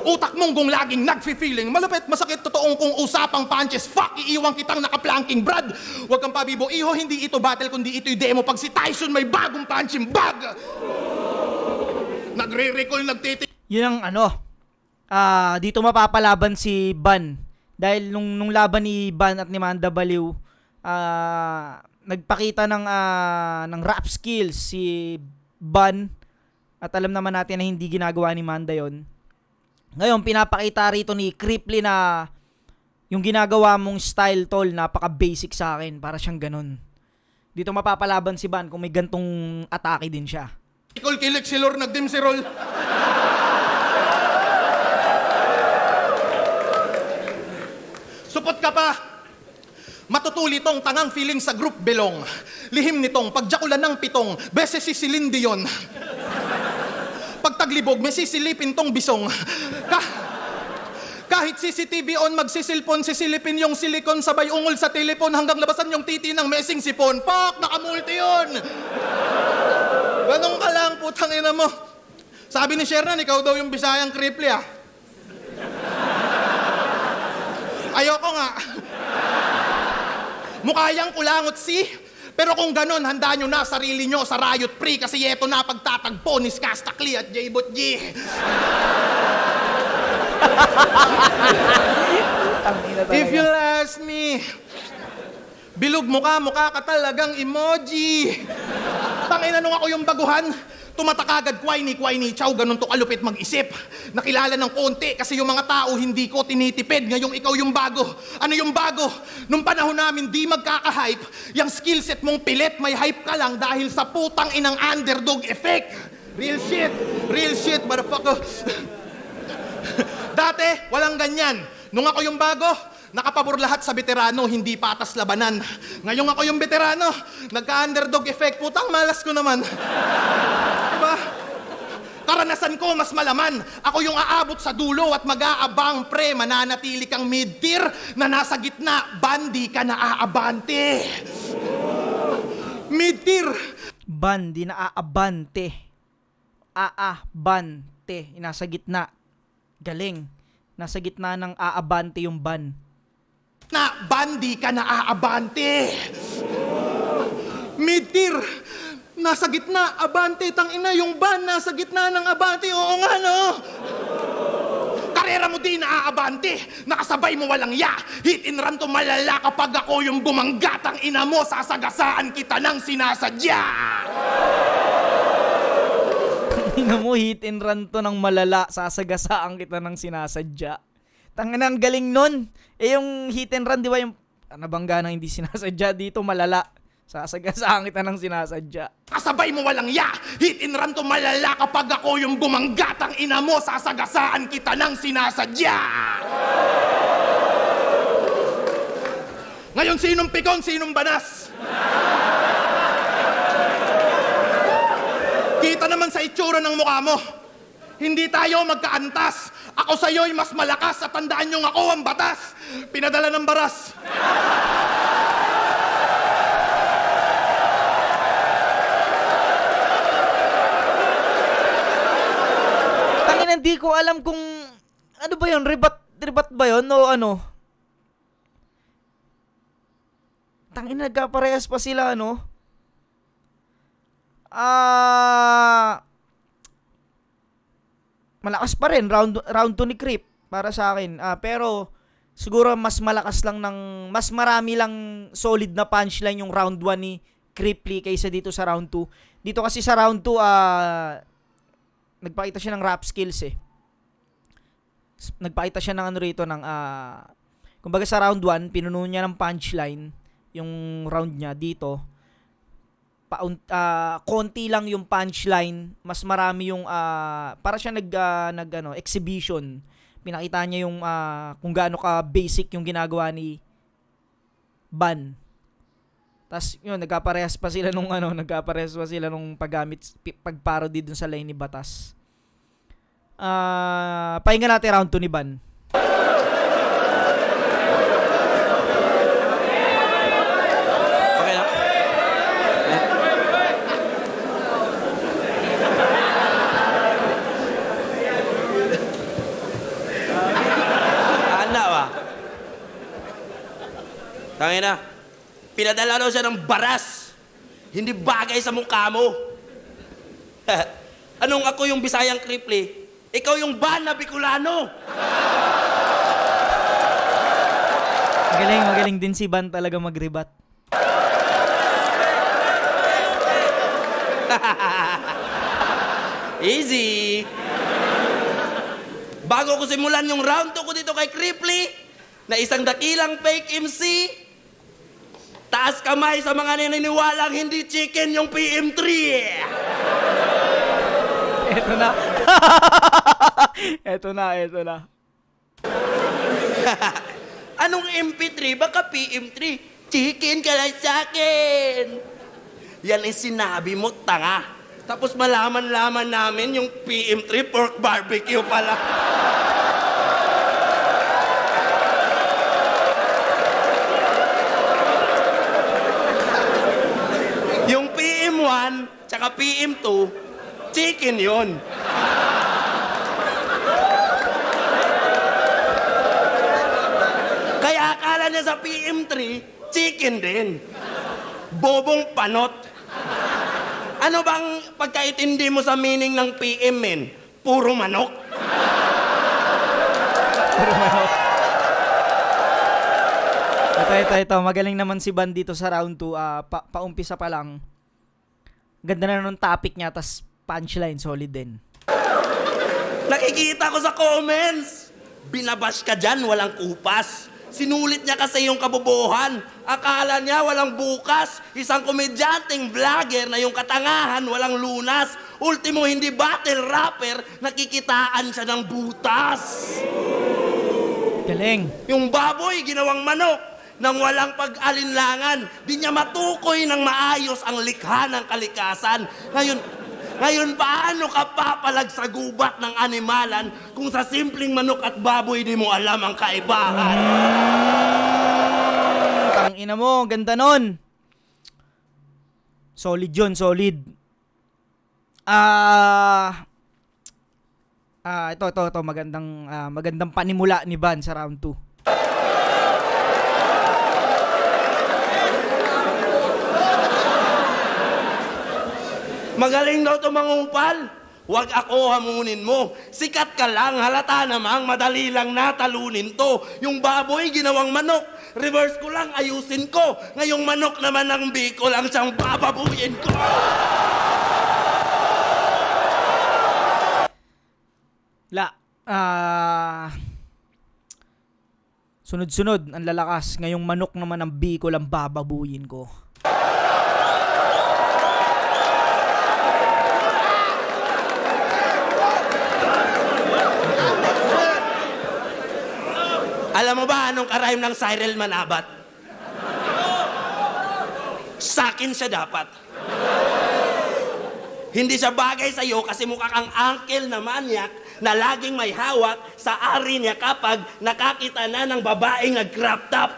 Utak mong gong laging nag-feeling, malapit masakit totoong kung usapang punches, fuck, iiwan kitang nakaplanking brad. Huwag kang pabibo, iho, hindi ito battle kundi ito'y demo pag si Tyson may bagong punching bag. Nagre-recall, Yun ang dito mapapalaban si Ban. Dahil nung laban ni Ban at ni Manda Baliw, nagpakita ng rap skills si Ban. At alam naman natin na hindi ginagawa ni Manda yon. Ngayon, pinapakita rito ni Cripply na yung ginagawa mong style, tol, napaka-basic sa akin. Para siyang ganun. Dito mapapalaban si Ban kung may gantong atake din siya. Ikol kilik si Lord nagdim si Roll. Supot ka pa. Matutuli tong tangang feeling sa group belong. Lihim nitong pagjakulan ng pitong, beses si Celine Dion. Pagtaglibog, may sisilipin tong bisong. Kahit CCTV on, magsisilpon, sisilipin yung silikon, sabay ungol sa telepon hanggang labasan yung titi ng messing sipon. Pak! Nakamulti yun! Ganun ka lang, putang ina mo. Sabi ni Shernan, ikaw daw yung Bisayang Cripply, ah. Ayoko nga. Mukha yang kulangot pero kung ganon, handa nyo na sarili nyo sa Riot Free kasi eto na pagtatagpo ni Skastakli at J-Bot G. If you'll ask me, bilog mukha ka talagang emoji. Tangina nung ako yung baguhan, Tumatak agad, Kwai ni Chow, ganun to kalupit mag-isip. Nakilala ng konti kasi yung mga tao hindi ko tinitipid. Ngayong ikaw yung bago. Ano yung bago? Nung panahon namin di magkaka-hype, yung skillset mong pilit, may hype ka lang dahil sa putang inang underdog effect. Real shit, motherfucker. Dati, walang ganyan. Nung ako yung bago, nakapabor lahat sa veterano, hindi patas labanan. Ngayong ako yung veterano, nagka-underdog effect. Putang malas ko naman. Diba? Karanasan ko, mas malaman. Ako yung aabot sa dulo at mag-aabang, pre. Mananatili kang mid-tier na nasa gitna. Bandi ka na aabante. Mid-tier. Bandi na aabante. Aabante. Nasa gitna. Galing. Nasa gitna ng aabante yung ban. Na bandi ka na aabante. Mid-tier. Nasa gitna, abante, tangina yung ban, nasa gitna ng abante, oo nga no. Karera mo din na aabante, nakasabay mo walang ya. Hit and run to malala kapag ako yung bumanggatang ina mo, sasagasaan kita ng sinasadya. Ina mo, hit and run to ng malala, sasagasaan kita ng sinasadya. Tangina, ang galing nun. Eh yung hit and run, di ba yung nabangga ng hindi sinasadya dito, malala. Sasagasaan kita ng sinasadya. Kasabay mo walang ya, hit and run to malala kapag ako yung bumanggatang ina mo, sasagasaan kita ng sinasadya. Ngayon, sinong pikon, sinong banas? Kita naman sa itsura ng mukha mo. Hindi tayo magkaantas. Ako sa'yo'y mas malakas at tandaan niyong ako ang batas. Pinadala ng baras. Tangina, hindi ko alam kung ano ba yun, rebat ba yun o ano? Tangina, nagkaparehas pa sila, ano? Malakas pa rin round 2 ni Creep para sa akin. Pero siguro mas malakas lang mas marami lang solid na punchline yung round 1 ni Creeply kaysa dito sa round 2. Dito kasi sa round 2 nagpakita siya ng rap skills eh. Nagpakita siya ng ano rito ng kumbaga sa round 1 pinuno niya ng punchline yung round niya. Dito konti lang yung punchline, mas marami yung para siya exhibition. Pinakita niya yung kung gaano ka basic yung ginagawa ni Ban. Tas yun, nagkaparehas pa sila nung pagparody dun sa line ni Batas. Pahinga natin round 2 ni Ban. Tangina, pinadala daw siya ng baras. Hindi bagay sa mukha mo. Anong ako yung Bisayang Creeply? Ikaw yung Ban na Bicolano. Magaling din si Ban talaga mag-rebat. Easy. Bago ko simulan yung round 2 ko dito kay Creeply, na isang dakilang fake MC, taas kamay sa mga naniniwalang hindi chicken yung PM3. Eto na. Eto na. Anong MP3? Baka PM3. Chicken ka lang sa akin. Yan ang sinabi mo, tanga. Tapos malaman-laman namin yung PM3 pork barbecue pala. Yung PM1 tsaka PM2, chicken yun. Kaya akala niya sa PM3, chicken din. Bobong panot. Ano bang pagkaintindi mo sa meaning ng PM, men? Puro manok. Puro manok. Ito. Magaling naman si Ban dito sa round 2. Paumpisa pa lang. Ganda na nung topic niya. Tas punchline, solid din. Nakikita ko sa comments. Binabash ka dyan, walang kupas. Sinulit niya kasi yung kabobohan. Akala niya walang bukas. Isang komedyanteng vlogger na yung katangahan walang lunas. Ultimo hindi battle rapper, nakikitaan siya ng butas. Galing. Yung baboy ginawang manok nang walang pag-alinlangan. Di niya matukoy ng maayos ang likha ng kalikasan. Ngayon, paano ka papalag sa gubat ng animalan kung sa simpleng manok at baboy di mo alam ang kaibahan? Tangina mo, ganda nun. Solid yun, solid. Ito, magandang panimula ni Van sa round 2. Magaling daw ito mangupal. Huwag ako hamunin mo. Sikat ka lang, halata namang madali lang natalunin to. Yung baboy ginawang manok. Reverse ko lang, ayusin ko. Ngayong manok naman ang biko lang siyang bababuyin ko. Sunod-sunod ang lalakas. Ngayong manok naman ang biko lang bababuyin ko. Alam mo ba anong karayom ng Cyril Manabat? Sakin siya dapat. Hindi siya bagay sa'yo kasi mukha kang uncle na manyak na laging may hawak sa ari niya kapag nakakita na ng babaeng nag-crop top.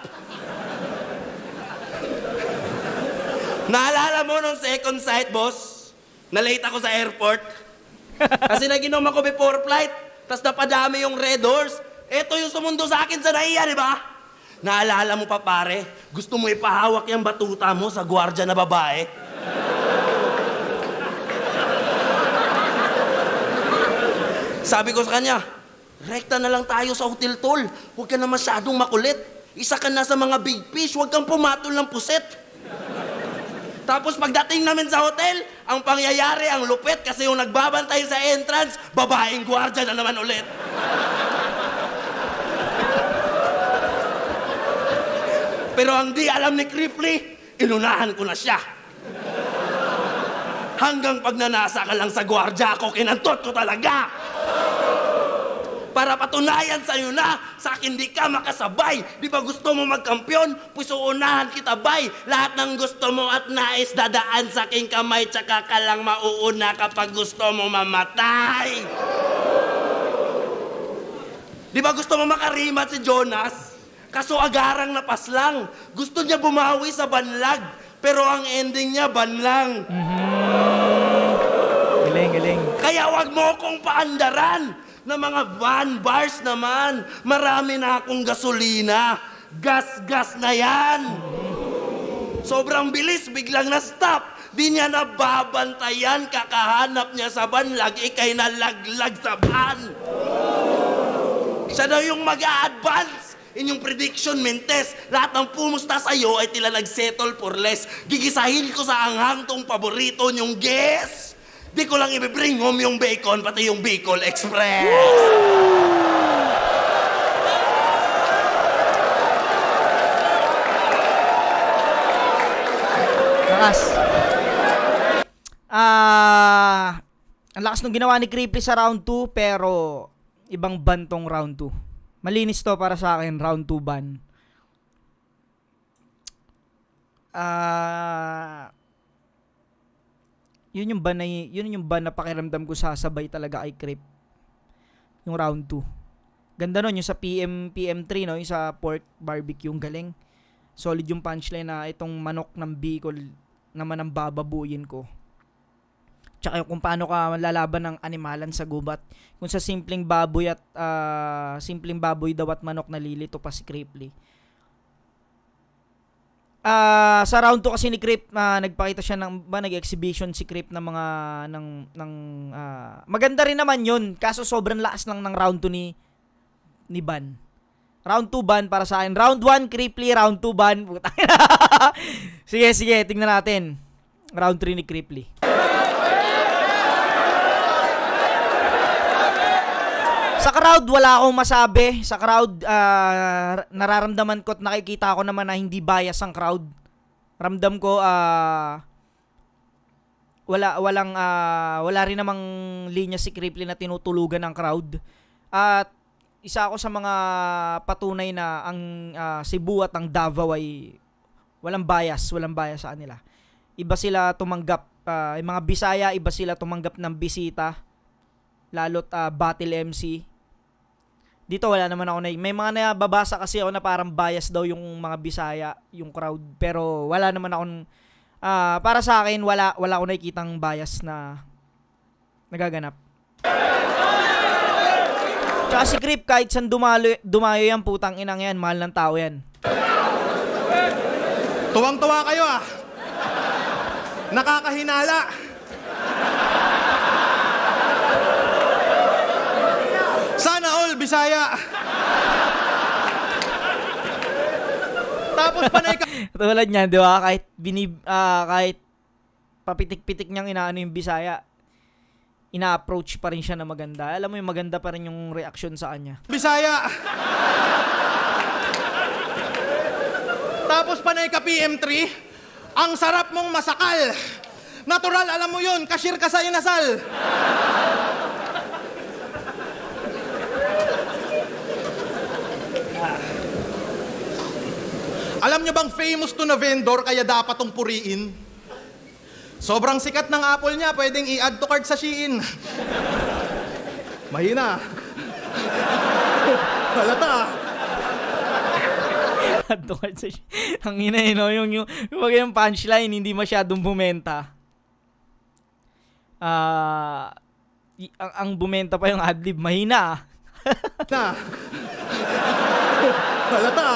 Naalala mo nung second sight, boss? Na-late ako sa airport. Kasi naginom ako before flight. Tapos napadami yung red horse. Ito yung sumundo sa akin sa naiya, di ba? Naalala mo pa, pare? Gusto mo ipahawak yung batuta mo sa gwardiya na babae? Sabi ko sa kanya, rekta na lang tayo sa hotel tol. Huwag ka na masyadong makulit. Isa ka na sa mga big fish, huwag kang pumatol ng puset. Tapos pagdating namin sa hotel, ang pangyayari, ang lupit, kasi yung nagbabantay sa entrance, babaeng gwardiya na naman ulit. Pero ang di alam ni Cripply, inunahan ko na siya. Hanggang pag nanasa ka lang sa gwardiya ako, kinantot ko talaga. Para patunayan sa'yo na, sa akin di ka makasabay. Di ba gusto mo magkampiyon? Puso unahan kita, bay. Lahat ng gusto mo at nais dadaan sa aking kamay, tsaka ka lang mauuna kapag gusto mo mamatay. Di ba gusto mo makarimat si Jonas? Kaso agarang napaslang. Gusto niya bumawi sa banlag. Pero ang ending niya, banlang. Galing. Kaya wag mo akong paandaran na mga van bars naman. Marami na akong gasolina. Gas na yan. Sobrang bilis, biglang na-stop. Di niya nababantayan, kakahanap niya sa banlag, ikay nalaglag sa van. Siya daw yung mag-a-advance. Inyong prediction, Mentes, lahat ng pumusta sa'yo ay tila nag-settle for less. Gigisahin ko sa anghang tong paborito niyong guess. Di ko lang ibibring home yung bacon, pati yung Bicol Express. Lakas. Ang lakas nung ginawa ni Cripply sa round 2, pero ibang ban tong round 2. Malinis to para sa akin, round 2 ban. Yun yung ban na pakiramdam ko sasabay talaga kay Crip. Yung round 2. Ganda nun, yung sa PM3, no? Yung sa pork barbecue, yung galing. Solid yung punchline na itong manok ng Bicol naman ang bababuyin ko. Tsaka kung paano ka lalaban ng animalan sa gubat. Kung sa simpleng baboy daw at manok nalilito pa si Cripply. Sa round 2 kasi ni Crip, nagpakita siya nag-exhibition si Crip ng mga maganda rin naman yun. Kaso sobrang lakas lang ng round 2 ni Ban. Round 2 ban para sa akin. Round 1 Cripply, round 2 ban. sige, tingnan natin. Round 3 ni Cripply. Sa crowd, wala akong masabi. Sa crowd, nararamdaman ko at nakikita ko naman na hindi bias ang crowd. Ramdam ko, wala rin namang linya si Cripply na tinutulugan ng crowd. At isa ako sa mga patunay na ang Cebu at ang Davao ay walang bias sa kanila. Iba sila tumanggap, yung mga Bisaya, iba sila tumanggap ng bisita. Lalo't Battle MC. Dito wala naman ako may mga nababasa kasi ako na parang bias daw yung mga Bisaya, yung crowd. Pero wala naman akong para sa akin wala ako nakikitang bias na nagaganap. Tsaka si Crip, kahit saan dumayo yan, putang inang yan, mahal ng tao yan. Tuwang-tuwa kayo Nakakahinala. Sana all Bisaya. Tapos panay ka... Tulad niyan, di ba? Kahit papitik-pitik niyang inaano yung Bisaya, ina-approach pa rin siya na maganda. Alam mo yung maganda pa rin yung reaction sa kanya. Bisaya. Tapos panay ka PM3, ang sarap mong masakal. Natural, alam mo yun, cashier ka sa inasal. Alam nyo bang famous to na vendor kaya dapat tong puriin? Sobrang sikat ng Apple niya, pwedeng i-add to cart sa Shein. Mahina. Halata. Add to cart sa Shein. Ang ina no? Yung punchline, hindi masyadong bumenta. Ang bumenta pa yung adlib, mahina. Na. Halata.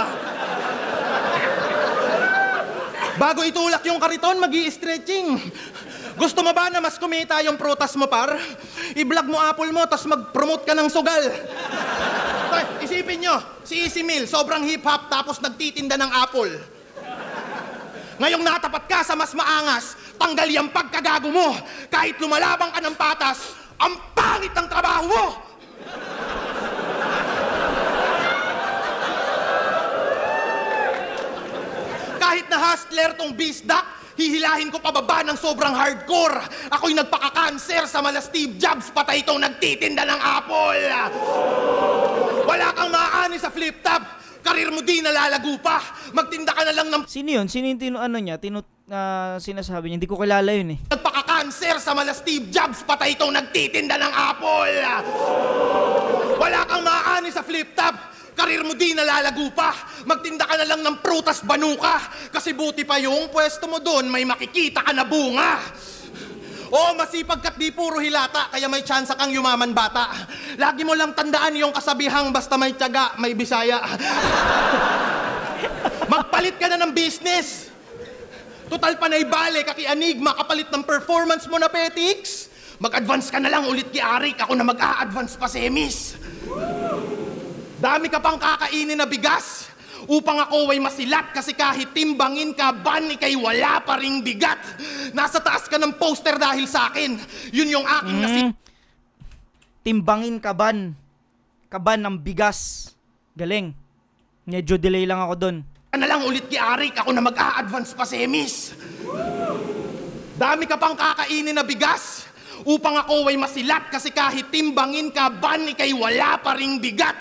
Bago itulak yung kariton, magi-stretching. Gusto mo ba na mas kumita yung prutas mo, par? I-vlog mo Apple mo, tas mag-promote ka ng sugal. Ay, isipin nyo, si Easy Meal, sobrang hip-hop, tapos nagtitinda ng Apple. Ngayong natapat ka sa mas maangas, tanggal yung pagkagago mo. Kahit lumalabang ka ng patas, ang pangit ng trabaho mo! Kahit na hustler tong bisdak, hihilahin ko pababa ng sobrang hardcore. Ako'y nagpaka-cancer sa mala Steve Jobs, patay itong nagtitinda ng Apple. Wala kang maaani sa flip top. Karir mo di nalalago pa. Magtinda ka na lang ng... Sino yun? Sino yung sinasabi niya? Hindi ko kilala yun eh. Nagpaka-cancer sa mala Steve Jobs, patay itong nagtitinda ng Apple. Wala kang maaani sa flip top. Karir mo di nalalago pa. Magtinda ka na lang ng prutas banuka. Kasi buti pa yung pwesto mo doon, may makikita ka na bunga. Oo, masipag ka't di puro hilata, kaya may tsansa kang yumaman bata. Lagi mo lang tandaan yung kasabihang basta may tiyaga, may Bisaya. Magpalit ka na ng business. Total panay bale, kaki-anig, makapalit ng performance mo na petiks. Mag-advance ka na lang ulit ki Arik, ako na mag-a-advance pa semis. Dami ka pang kakainin na bigas upang ako ay masilat kasi kahit timbangin ka, ban, ikay wala pa ring bigat. Nasa taas ka ng poster dahil sa akin. Yun yung aking Timbangin ka, ban. Kaban ng bigas. Galing. Medyo delay lang ako dun. Na lang ulit ki Arik, ako na mag-a-advance pa semis. Dami ka pang kakainin na bigas upang ako ay masilat kasi kahit timbangin ka, ban, ikay wala pa ring bigat.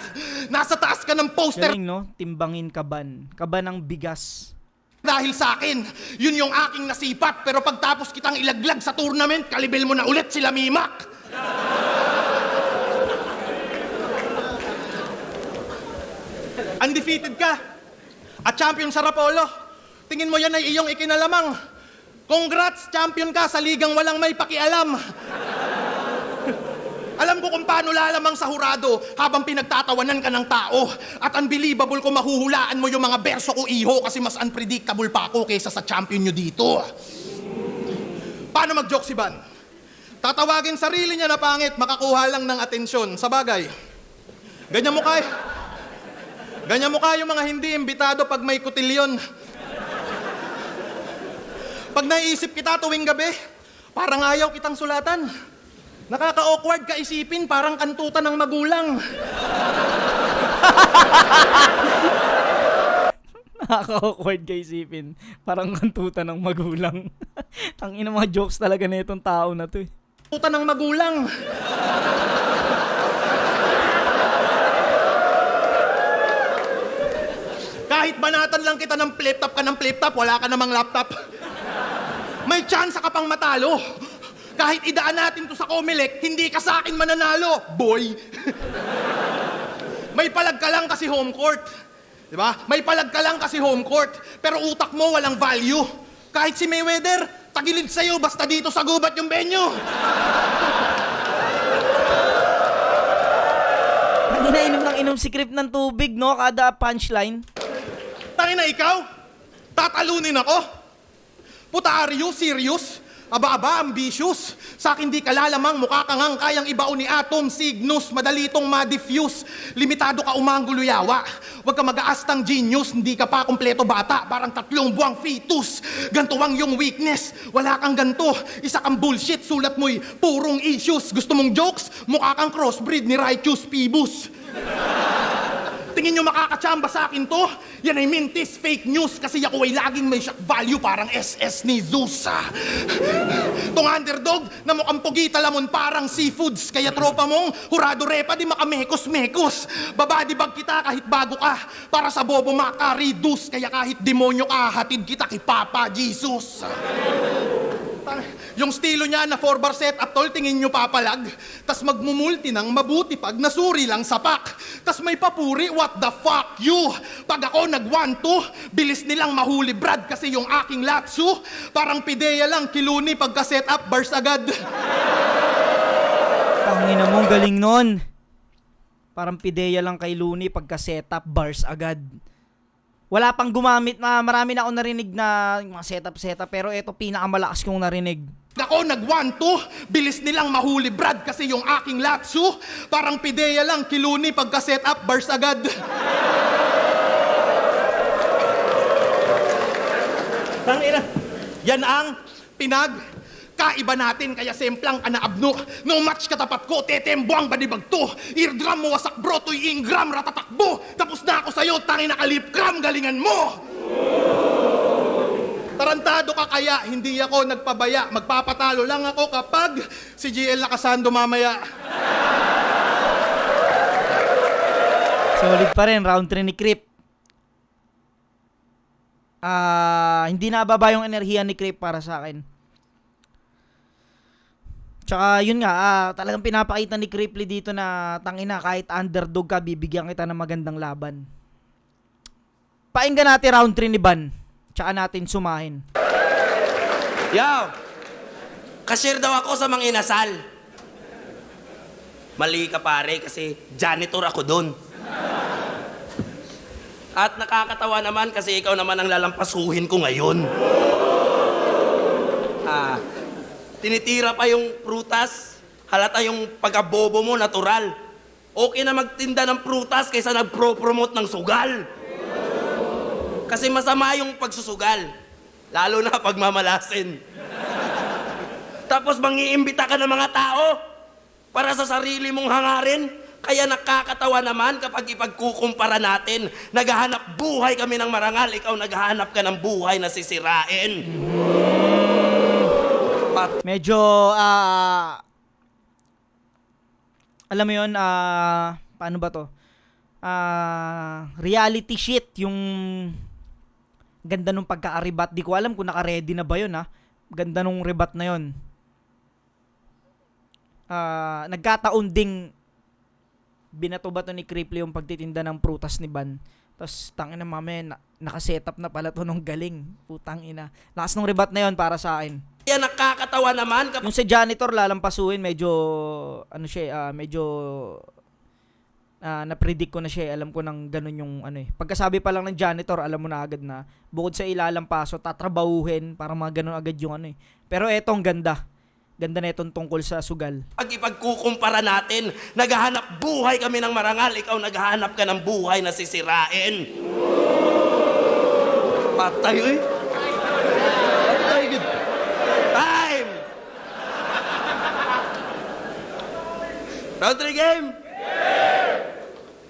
Nasa taas ka ng poster. Galing, no? Timbangin ka, ban. Kaban ng bigas. Dahil sa akin, yun yung aking nasipat. Pero pagtapos kitang ilaglag sa tournament, kalibel mo na ulit sila Mimak. Undefeated ka. At champion sa Rapolo. Tingin mo yan ay iyong ikinalamang. Congrats, champion ka sa ligang walang may pakialam. Alam ko kung paano lalamang sa hurado habang pinagtatawanan ka ng tao. At unbelievable kung mahuhulaan mo yung mga berso ko, iho, kasi mas unpredictable pa ako kaysa sa champion nyo dito. Paano mag-joke si Ban? Tatawagin sarili niya na pangit, makakuha lang ng atensyon. Sa bagay, ganyan mo kayo mga hindi imbitado pag may kutilyon. Pag naiisip kita tuwing gabi, parang ayaw kitang sulatan. Nakaka-awkward ka isipin, parang kantutan ng magulang. Nakaka-awkward ka isipin. Parang kantutan ng magulang. Tangina mga jokes talaga na itong tao na to eh. Kantutan ng magulang. Kahit banatan lang kita ng flip-top ka ng flip-top, wala ka namang laptop. May chance ka pang matalo. Kahit idaan natin to sa Comelec, hindi ka sa akin mananalo, boy. May palag ka lang kasi home court. Diba? May palag ka lang kasi home court. Pero utak mo walang value. Kahit si Mayweather, tagilid sa'yo basta dito sa gubat yung venue. Hindi na inom ng inom si Crip ng tubig, no? Kada punchline. Tangina ikaw? Tatalunin ako? Puta, are you serious? Aba-aba, ambitious. Sa akin di ka lalamang, mukha kang ang kayang ibaon ni Atom, Cygnus, madalitong ma-diffuse. Limitado ka umanggulo yawa. Huwag ka mag-aastang genius, hindi ka pa kumpleto bata, parang 3 buwang fetus. Ganto ang yung weakness, wala kang ganto. Isa kang bullshit, sulat mo'y purong issues. Gusto mong jokes? Mukha kang crossbreed ni Righteous Phoebus. Tingin nyo makakachamba sa akin to? Yan ay mintis fake news kasi ako ay laging may shock value parang SS ni Zeus. Tong underdog na mukhang pugi talamon parang seafoods. Kaya tropa mong hurado repa di makamekos-mekos. Babadibag kita kahit bago ka. Para sa bobo makaridus. Kaya kahit demonyo ka, hatid kita kay Papa Jesus. Yung estilo niya na 4-bar setup, tol, tingin nyo papalag. Tas magmumulti ng mabuti pag nasuri lang sa pack. Tas may papuri, what the fuck you? Pag ako nag-1-2, bilis nilang mahuli Brad kasi yung aking latsu. Parang pideya lang, kiluni pagka setup, bars agad. Tangina mo, galing nun. Parang pideya lang kay Looney pagka setup, bars agad. Wala pang gumamit na, marami na ako narinig na mga setup, pero ito pinakamalakas kong narinig. Ako nag-1-2, bilis nilang mahuli Brad kasi yung aking latsu. Parang pideya lang, kiluni pagka setup, bars agad. Tangina, yan ang pinagkaiba natin kaya semplang ka na abno. No match katapat ko, tetembo ang badibag to. Eardrum mo wasak bro, to'y ingram ratatakbo. Tapos na ako sa'yo, tangina kalipkram, galingan mo. Tarantado ka kaya, hindi ako nagpabaya. Magpapatalo lang ako kapag si GL nakasando mamaya. Solid pa rin, round 3 ni Crip. Hindi nababa yung enerhiya ni Crip para sa akin. Tsaka yun nga, talagang pinapakita ni Cripply dito na tangina, kahit underdog ka, bibigyan kita ng magandang laban. Painggan natin round 3 ni Ban. Tsaka natin sumahin. Yo! Cashier daw ako sa mga inasal. Mali ka pare kasi janitor ako doon. At nakakatawa naman kasi ikaw naman ang lalampasuhin ko ngayon. Tinitira pa yung prutas. Halata yung pagkabobo mo, natural. Okay na magtinda ng prutas kaysa nagpro-promote ng sugal. Kasi masama yung pagsusugal. Lalo na pag mamalasin. Tapos mangiimbita ka ng mga tao para sa sarili mong hangarin. Kaya nakakatawa naman kapag ipagkukumpara natin. Naghahanap buhay kami ng marangal. Ikaw naghahanap ka ng buhay na sisirain. Medyo, alam mo yun, paano ba to? Reality shit yung ganda nung pagka-rebat. Di ko alam kung naka-ready na ba yun, ha? Ganda nung rebat na yun. Nagkataon ding binato-bato ni Cripply yung pagtitinda ng prutas ni Ban. Tapos, tangina mamaya, nakasetup na pala to nung galing. Putang ina. Lakas nung rebat na yun para sa akin. Kaya nakakatawa naman kapag... Yung sa janitor, lalampasuin, medyo, ano siya, medyo... na-predict ko na siya, alam ko nang ganun yung ano eh. Pagkasabi pa lang ng janitor, alam mo na agad na bukod sa ilalampaso, tatrabahuhin para mga ganun agad yung ano eh. Pero etong ganda. Ganda na itong tungkol sa sugal. Pag ipagkukumpara natin, naghahanap buhay kami ng marangal, ikaw naghahanap ka ng buhay na sisirain. Patay, uy. Patay, good. Time! Round 3 game?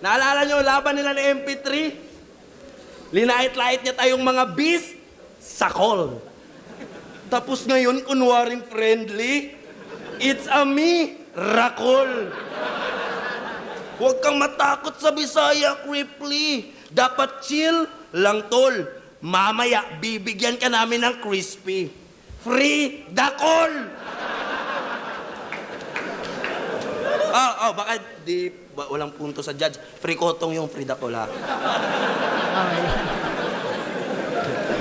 Naalala nyo, laban nila ni MP3? Linait-lait niya tayong mga beast sa call. Tapos ngayon, kunwaring friendly, it's a me, Rakol. Huwag kang matakot sa Bisaya, Cripply. Dapat chill lang, tol. Mamaya, bibigyan ka namin ng crispy. Free the call! Baka walang punto sa judge. Free kotong yung free the call, ha?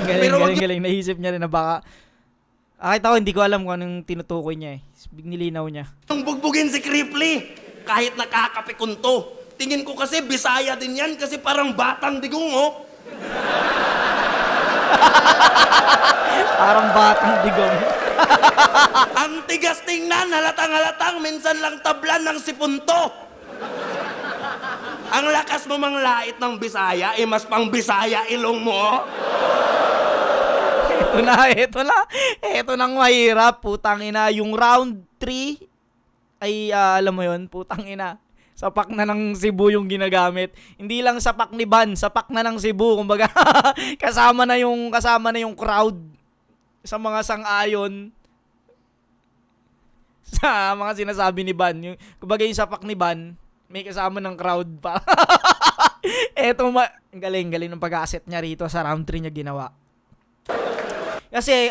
Galing. Naisip niya rin na baka... Kahit ako, hindi ko alam kung anong tinutukoy niya eh. Nilinaw niya. Ang bugbugin si Cripply, kahit nakakapikunto. Tingin ko kasi Bisaya din yan kasi parang batang digong, oh. Parang batang digong. Ang tigas tingnan, halatang-halatang, minsan lang tablan ng sipunto. Ang lakas mo manglait ng Bisaya, mas pang Bisaya ilong mo. Ito nang mahirap, putang ina. Yung round 3, ay alam mo yun, putang ina. Sapak na ng Cebu yung ginagamit. Hindi lang sapak ni Ban, sapak na ng Cebu. Kumbaga, kasama na yung crowd sa mga sang-ayon sa mga sinasabi ni Ban. Kumbaga yung sapak ni Ban, may kasama ng crowd pa. Galing ng pag-asset niya rito sa round 3 niya ginawa. Kasi,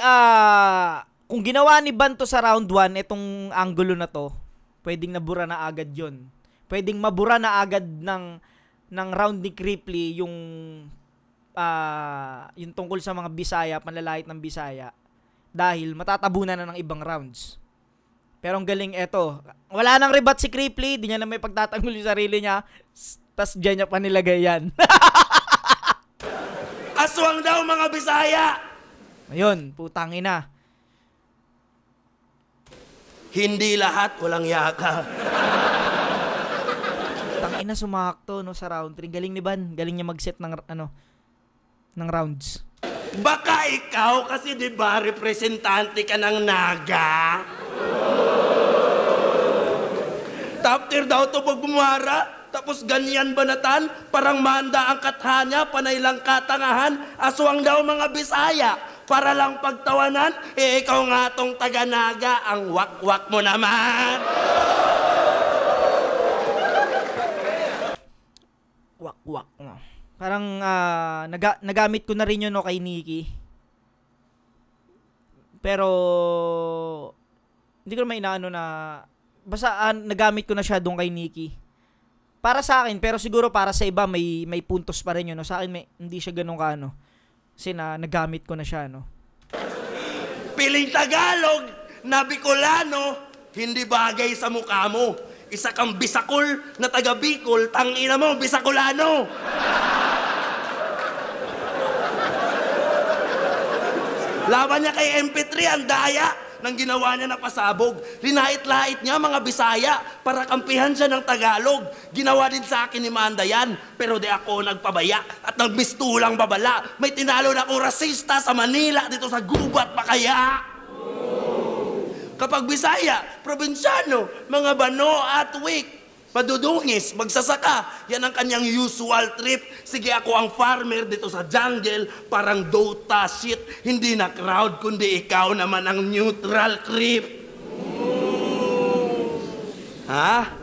kung ginawa ni Ban to sa round 1, itong angulo na to, pwedeng nabura na agad yun. Pwedeng mabura na agad ng round ni Cripply yung tungkol sa mga Bisaya, panlalait ng Bisaya. Dahil matatabunan na ng ibang rounds. Pero ang galing eto. Wala nang rebat si Cripply, di niya na may pagtatanggol yung sarili niya. Tas dyan niya pa nilagay yan. Aswang daw mga Bisaya! Ayun, putang ina. Hindi lahat walang yaka. Tangina sumakto no sa round 3. Galing ni Ban, galing niya mag-set ng rounds. Baka ikaw kasi 'di ba representante ka ng Naga? Top tier daw to pag bumara, tapos ganyan banatan, parang manda ang kathanya, panay lang katangahan, aswang daw mga Bisaya. Para lang pagtawanan, ikaw nga tong taga-Naga, ang wak-wak mo naman. Wak-wak. No. Parang nagamit ko na rin yun no, kay Nikki. Pero hindi ko naman inaano na basta nagamit ko na siya doon kay Nikki. Para sa akin, pero siguro para sa iba may puntos pa rin yun. No? Sa akin hindi siya ganun kaano. Kasi nagamit ko na siya, no? Piling Tagalog na Bicolano, hindi bagay sa mukha mo. Isa kang Bisakol na taga Bicol, tangina mo, Bisacolano. Laban niya kay MP3, ang daya ng ginawa niya na pasabog. Linait-lait niya mga Bisaya para kampihan siya ng Tagalog. Ginawa din sa akin ni Manda yan, pero di ako nagpabaya at nagbistulang babala. May tinalo na akong rasista sa Manila dito sa gubat pa kaya. Kapag Bisaya, probinsyano, mga Bano at Wik, madudungis, magsasaka, yan ang kanyang usual trip. Sige, ako ang farmer dito sa jungle, parang Dota shit. Hindi na crowd, kundi ikaw naman ang neutral creep. Ha?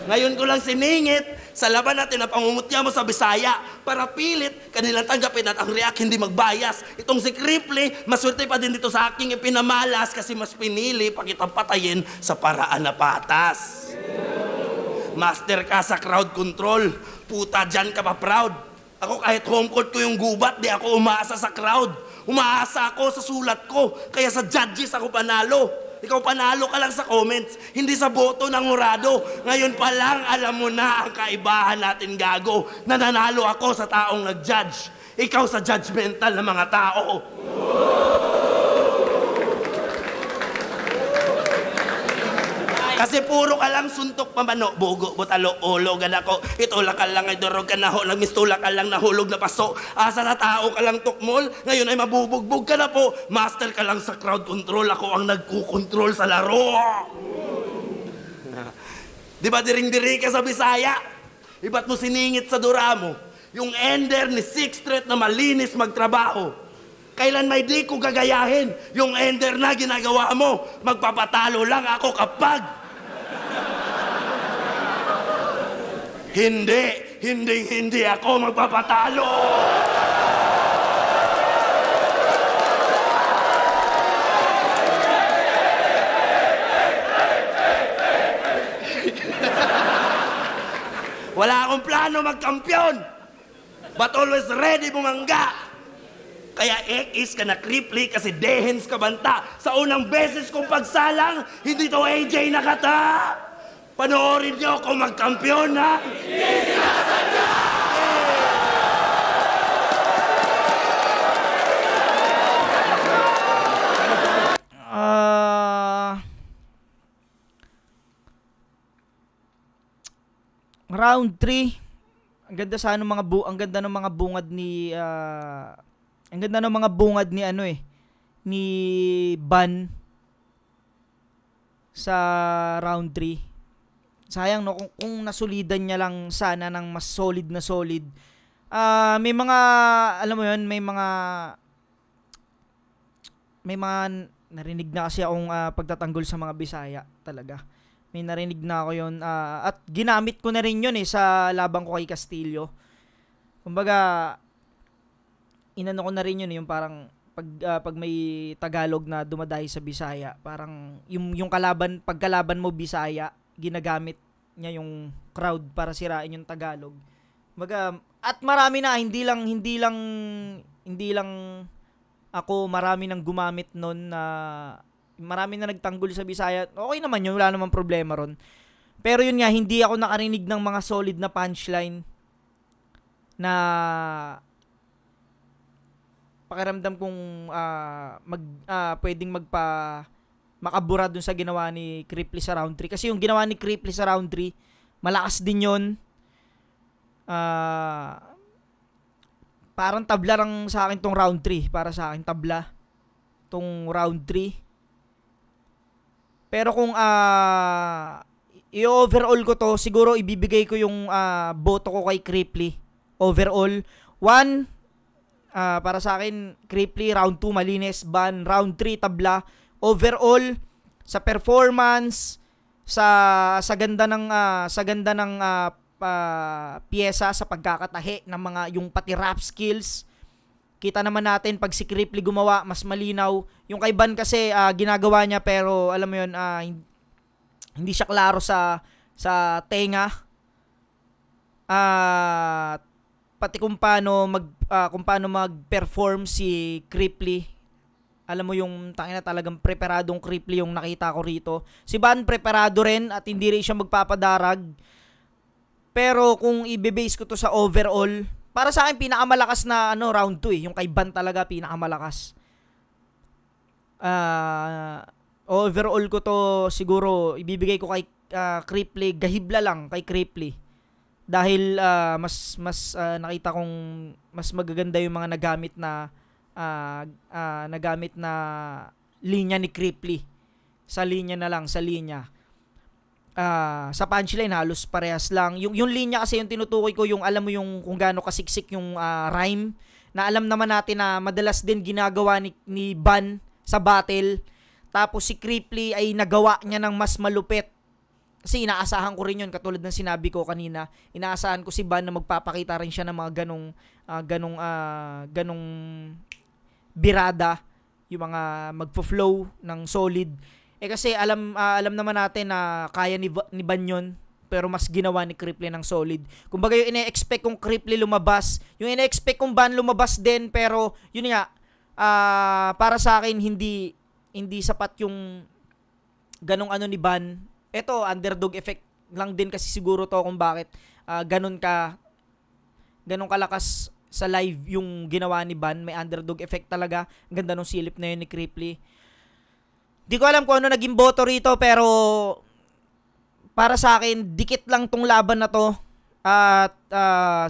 Ngayon ko lang siningit sa laban natin na pangungutya mo sa Bisaya para pilit kanilang tanggapin at ang react hindi magbayas. Itong si Cripply, maswerte pa din dito sa aking ipinamalas kasi mas pinili pa kitang patayin sa paraan na patas. Master ka sa crowd control. Puta, dyan ka pa proud. Ako kahit home court ko yung gubat, di ako umaasa sa crowd. Umaasa ako sa sulat ko. Kaya sa judges ako panalo. Ikaw panalo ka lang sa comments, hindi sa boto ng hurado. Ngayon pa lang, alam mo na ang kaibahan natin, gago. Nananalo ako sa taong nag-judge. Ikaw sa judgmental na mga tao. Kasi puro ka lang suntok pamano, bugo, butalo, ulo, ganako. Itulak ka lang ay durog ka na hulog, mistulak ka lang nahulog na paso. Asa na tao ka lang tukmol, ngayon ay mabubugbog ka na po. Master ka lang sa crowd control, ako ang nagkukontrol sa laro. Di ba diring-diri ka sa Bisaya? Iba't mo siningit sa dura mo, yung ender ni Sixth Street na malinis magtrabaho. Kailan may di ko gagayahin, yung ender na ginagawa mo, magpapatalo lang ako kapag... Hindi ako magpapatalo! Wala akong plano magkampiyon, but always ready bumangga. Kaya X ka na Cripply kasi dehens ka banta. Sa unang beses kong pagsalang, hindi to AJ nakata. Panoorin niyo ako magkampiyon, ha? Round 3. Ang ganda ng mga bungad ni ang ganda ng mga bungad ni ni Ban sa round 3. Sayang no kung nasulidan niya lang sana ng mas solid na solid. May mga alam mo 'yun, may mga narinig na kasi akong pagtatanggol sa mga Bisaya talaga. May narinig na ako yun. At ginamit ko na rin yun sa labang ko kay Castillo. Kumbaga, inano ko na rin yun yung parang pag may Tagalog na dumadahi sa Bisaya, parang yung pagkalaban mo Bisaya, ginagamit niya yung crowd para sirain yung Tagalog. Kumbaga, at marami na, hindi lang ako, marami nang gumamit nun na marami na nagtanggol sa Bisaya. Okay naman yun, wala namang problema ron. Pero yun nga, hindi ako nakarinig ng mga solid na punchline na pakiramdam kong pwedeng makabura dun sa ginawa ni Cripply sa round 3. Kasi yung ginawa ni Cripply sa round 3, malakas din yun. Parang tabla lang sa akin tong round 3. Para sa akin, tabla tong round 3. Pero kung i-overall ko to, siguro ibibigay ko yung boto ko kay Cripply. Overall, 1, para sa akin, Cripply, round 2, malinis. Ban, round 3, tabla. Overall, sa performance, sa ganda ng piyesa, sa pagkakatahi ng mga, yung pati rap skills, kita naman natin pag si Cripply gumawa, mas malinaw. Yung kay Ban kasi ginagawa niya pero alam mo yun, hindi siya klaro sa tenga. Pati kung paano mag-perform si Cripply. Alam mo yung tangina talagang preparadong Cripply yung nakita ko rito. Si Ban preparado rin at hindi rin siya magpapadarag. Pero kung i-base ko to sa overall, para sa akin, pinakamalakas na round 2 yung kay Ban talaga, pinakamalakas. Overall ko to, siguro, ibibigay ko kay Cripply, gahibla lang kay Cripply. Dahil mas nakita kong mas magaganda yung mga nagamit na linya ni Cripply. Sa linya na lang, sa linya. Sa punchline halos parehas lang. Yung linya kasi yung tinutukoy ko, yung alam mo yung kung gaano kasiksik yung rhyme, na alam naman natin na madalas din ginagawa ni Ban sa battle. Tapos si Cripply ay nagawa niya ng mas malupit. Kasi inaasahan ko rin yun, katulad ng sinabi ko kanina. Inaasahan ko si Ban na magpapakita rin siya ng mga ganong birada, yung mga magfo-flow ng solid. Kasi alam naman natin na kaya ni Ban yun, pero mas ginawa ni Cripply ng solid. Kumbaga yung ine-expect kong Cripply lumabas, yung ine-expect kong Ban lumabas din, pero yun nga, para sa akin hindi sapat yung ganong ni Ban. Ito, underdog effect lang din kasi siguro to kung bakit ganun kalakas sa live yung ginawa ni Ban. May underdog effect talaga. Ang ganda nung silip na yun ni Cripply. Di ko alam kung ano naging boto rito, pero para sa akin, dikit lang tong laban na to. At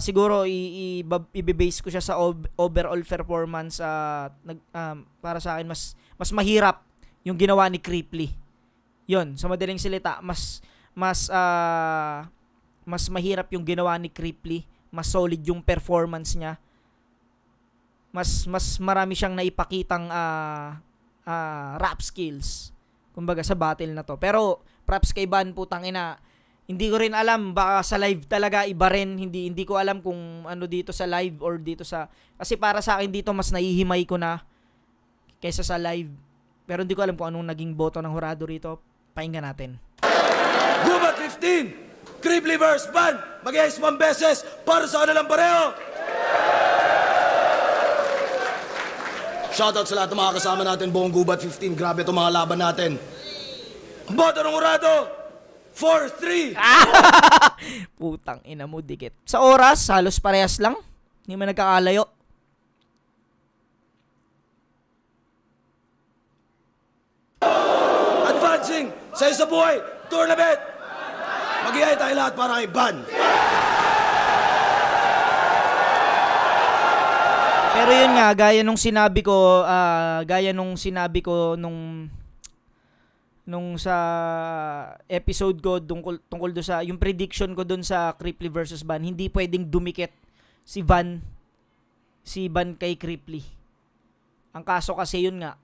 siguro i-base ko siya sa overall performance. Para sa akin, mas mahirap yung ginawa ni Cripply. Yun, sa madaling salita, mas mas mahirap yung ginawa ni Cripply, mas solid yung performance niya. Mas marami siyang naipakitang rap skills kumbaga sa battle na to. Pero props kay Van, putang ina. Hindi ko rin alam, baka sa live talaga iba rin. Hindi ko alam kung ano dito sa live or dito sa, kasi para sa akin dito mas nahihimay ko na kaysa sa live. Pero hindi ko alam kung anong naging boto ng hurado rito. Pakinggan natin. Gubat 15, Cripply vs. Van, mag-ice 1 beses para sa kanilang pareho. Shoutout sa lahat ng mga kasama natin, buong Gubat 15. Grabe itong mga laban natin. Ang boto ng hurado, 4-3. Putang ina mo, dikit. Sa oras, halos parehas lang. Hindi man nagkakalayo. Advancing sa isa buhay tournament. Mag-iay tayo lahat para kay Van. Pero yun nga, gaya nung sinabi ko nung sa episode ko tungkol do sa yung prediction ko dun sa Cripply versus Van, hindi pwedeng dumikit si Van kay Cripply. Ang kaso kasi yun nga,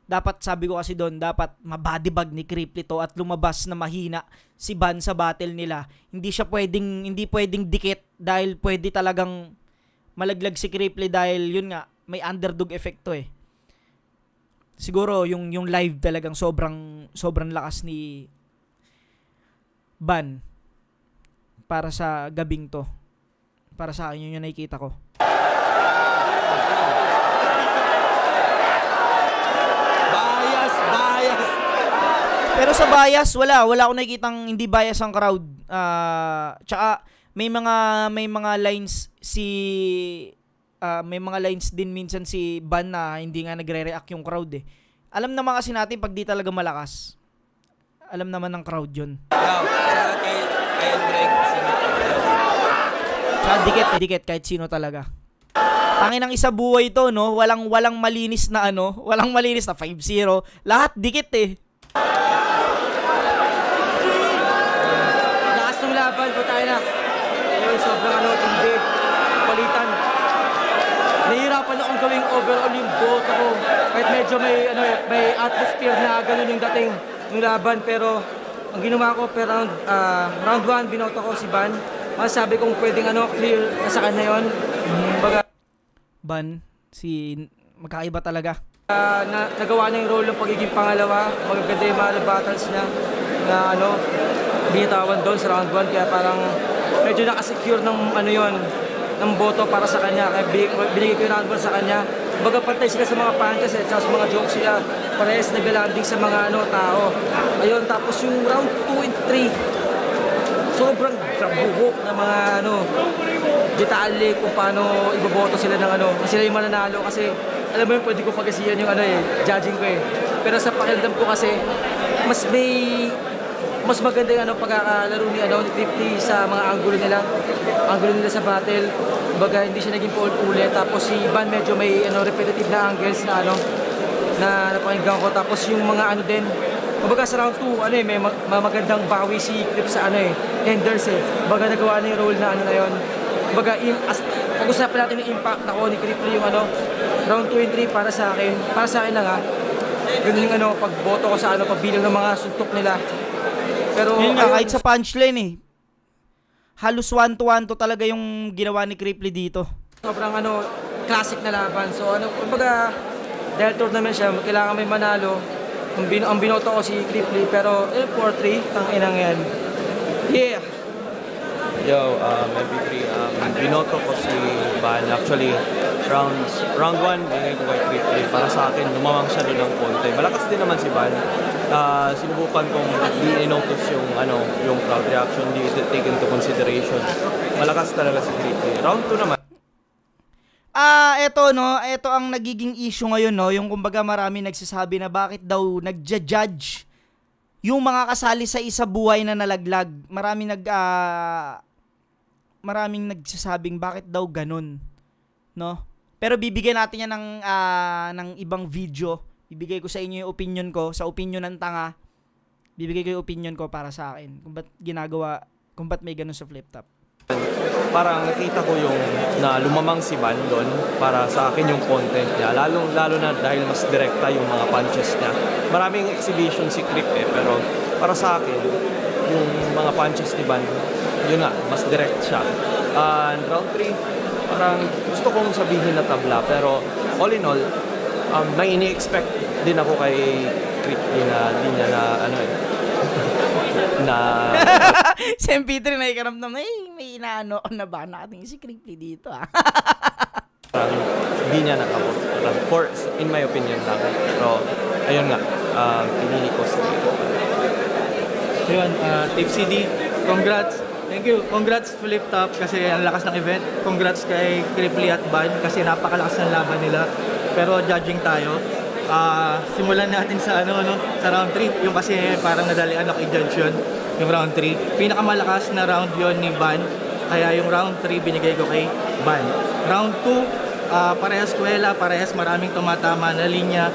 dapat sabi ko kasi doon, dapat mabadibag ni Cripply to at lumabas na mahina si Van sa battle nila. Hindi pwedeng dikit dahil pwede talagang malaglag si Cripply dahil yun nga, may underdog effect to eh. Siguro yung live talagang sobrang lakas ni Van para sa gabing to. Para sa akin yun yung nakikita ko. Bias. Pero sa bias, wala akong nakikitang hindi bias ang crowd. Tsaka may mga lines may mga lines din minsan si Van na hindi nga nagre-react yung crowd eh. Alam naman kasi natin pag di talaga malakas. Alam naman ng crowd yun. Tsaka dikit kahit sino talaga. Tangin ng isa buhay to, no? Walang malinis na 5-0. Lahat dikit eh. Lakas ng laban po tayo na. Sobrang hindi. Palitan. Nahihirapan akong gawing overall yung boto ko. Kahit medyo may atmosphere na ganun yung dating ng laban. Pero ang ginawa ko per round 1, binoto ko si Van. Masasabi kong pwedeng clear na sa kanya yun. Van, magkaiba talaga. Nagawa na yung role ng pagiging pangalawa. Magaganda yung mga battles niya na binitawan doon sa round 1. Kaya parang medyo nakasecure ng ng boto para sa kanya. Kaya binigay ko yung round 1 sa kanya. Baga pantay sila sa mga punches at sa mga jokes sila. Parehas naglalanding sa mga tao. Ayun, tapos yung round 2 and 3, sobrang buhok na mga detalye kung paano iboboto sila ng sila yung mananalo kasi alam mo yun, pwede ko pagkasiyan yung judging ko eh. Pero sa pakiramdam ko kasi mas maganda yung pagkakalaro ni Cripply sa mga angulo nila sa battle. Baga hindi siya naging paulit-ulit. Tapos si Van medyo may repetitive na angles na napakinggan ko. Tapos yung mga din, baga sa round 2 may magandang bawi si Cripply sa Enders eh. Baga nagawa na yung role na yun. Baga pag-usapan natin yung impact ako ni Cripply yung round 2 and 3 para sa akin lang ganun yung pagboto ko sa pagbilang ng mga suntok nila. Pero yun nga, kahit sa punchline eh. Halos 1-1 talaga yung ginawa ni Cripply dito. Sobrang classic na laban. So kumbaga dahil tournament siya, kailangan may manalo. Ang binoto ko si Cripply pero 4-3 tang inang yan. Yeah. Yo, MP3, binoto ko si Van. Actually, round 1, bigay ko kay Cripply. Para sa akin, lumamang siya doon ng konti. Malakas din naman si Van. Sinubukan kong di-notice yung crowd reaction, di take into consideration. Malakas talaga si Cripply. Round 2 naman. Ito ang nagiging issue ngayon, no? Yung kumbaga marami nagsasabi na bakit daw nagja-judge yung mga kasali sa isa buhay na nalaglag. Maraming nagsasabing bakit daw ganun, no? Pero bibigyan natin yan ng ibang video. Bibigay ko sa inyo yung opinion ko, sa opinion ng tanga. bibigay ko yung opinion ko para sa akin. Kung ba't may ganun sa flip top. Parang nakita ko yung na lumamang si Van doon para sa akin yung content niya. Lalo na dahil mas direkta yung mga punches niya. Maraming exhibition si Crip pero para sa akin, yung mga punches ni Van, yun nga, mas direct siya. And round 3, parang gusto kong sabihin na tabla, pero all in all, may ini-expect din ako kay Crip na di niya na na Si MP3 na ikaramdam na, may inaano na ba natin si Cripply dito parang di niya nakabot. In my opinion lang. Pero, ayun nga, pinili ko si Crip. Yun, Tip CD, congrats. Thank you. Congrats Flip Top kasi ang lakas ng event. Congrats kay Cripply at Van kasi napakalakas ng laban nila. Pero judging tayo, simulan natin sa sa round 3. Yung kasi parang nadalian ako i-judge yun, yung round 3. Pinakamalakas na round yon ni Van. Kaya yung round 3 binigay ko kay Van. Round 2, parehas kwela, parehas maraming tumatama na linya.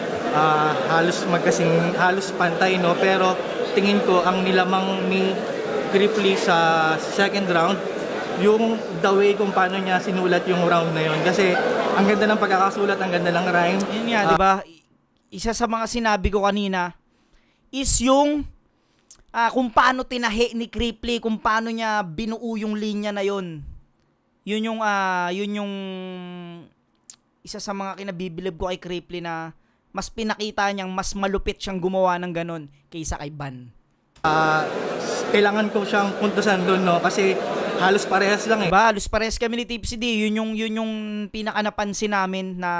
Halos pantay, no? Pero tingin ko ang nilamang ni Cripply sa second round, yung the way kung paano niya sinulat yung round na yon. Kasi ang ganda ng pagkakasulat, ang ganda ng rhyme. Yun nga, di ba? Isa sa mga sinabi ko kanina is yung kung paano tinahi ni Cripply, kung paano niya binuo yung linya na yon. Yun yung isa sa mga kinabibilib ko kay Cripply na mas pinakita niyang mas malupit siyang gumawa ng ganun kaysa kay Van. Kailangan ko siyang puntusan doon, no? Kasi halos parehas lang eh. Halos parehas kami ni Tipsy D. Yun yung pinaka napansin namin na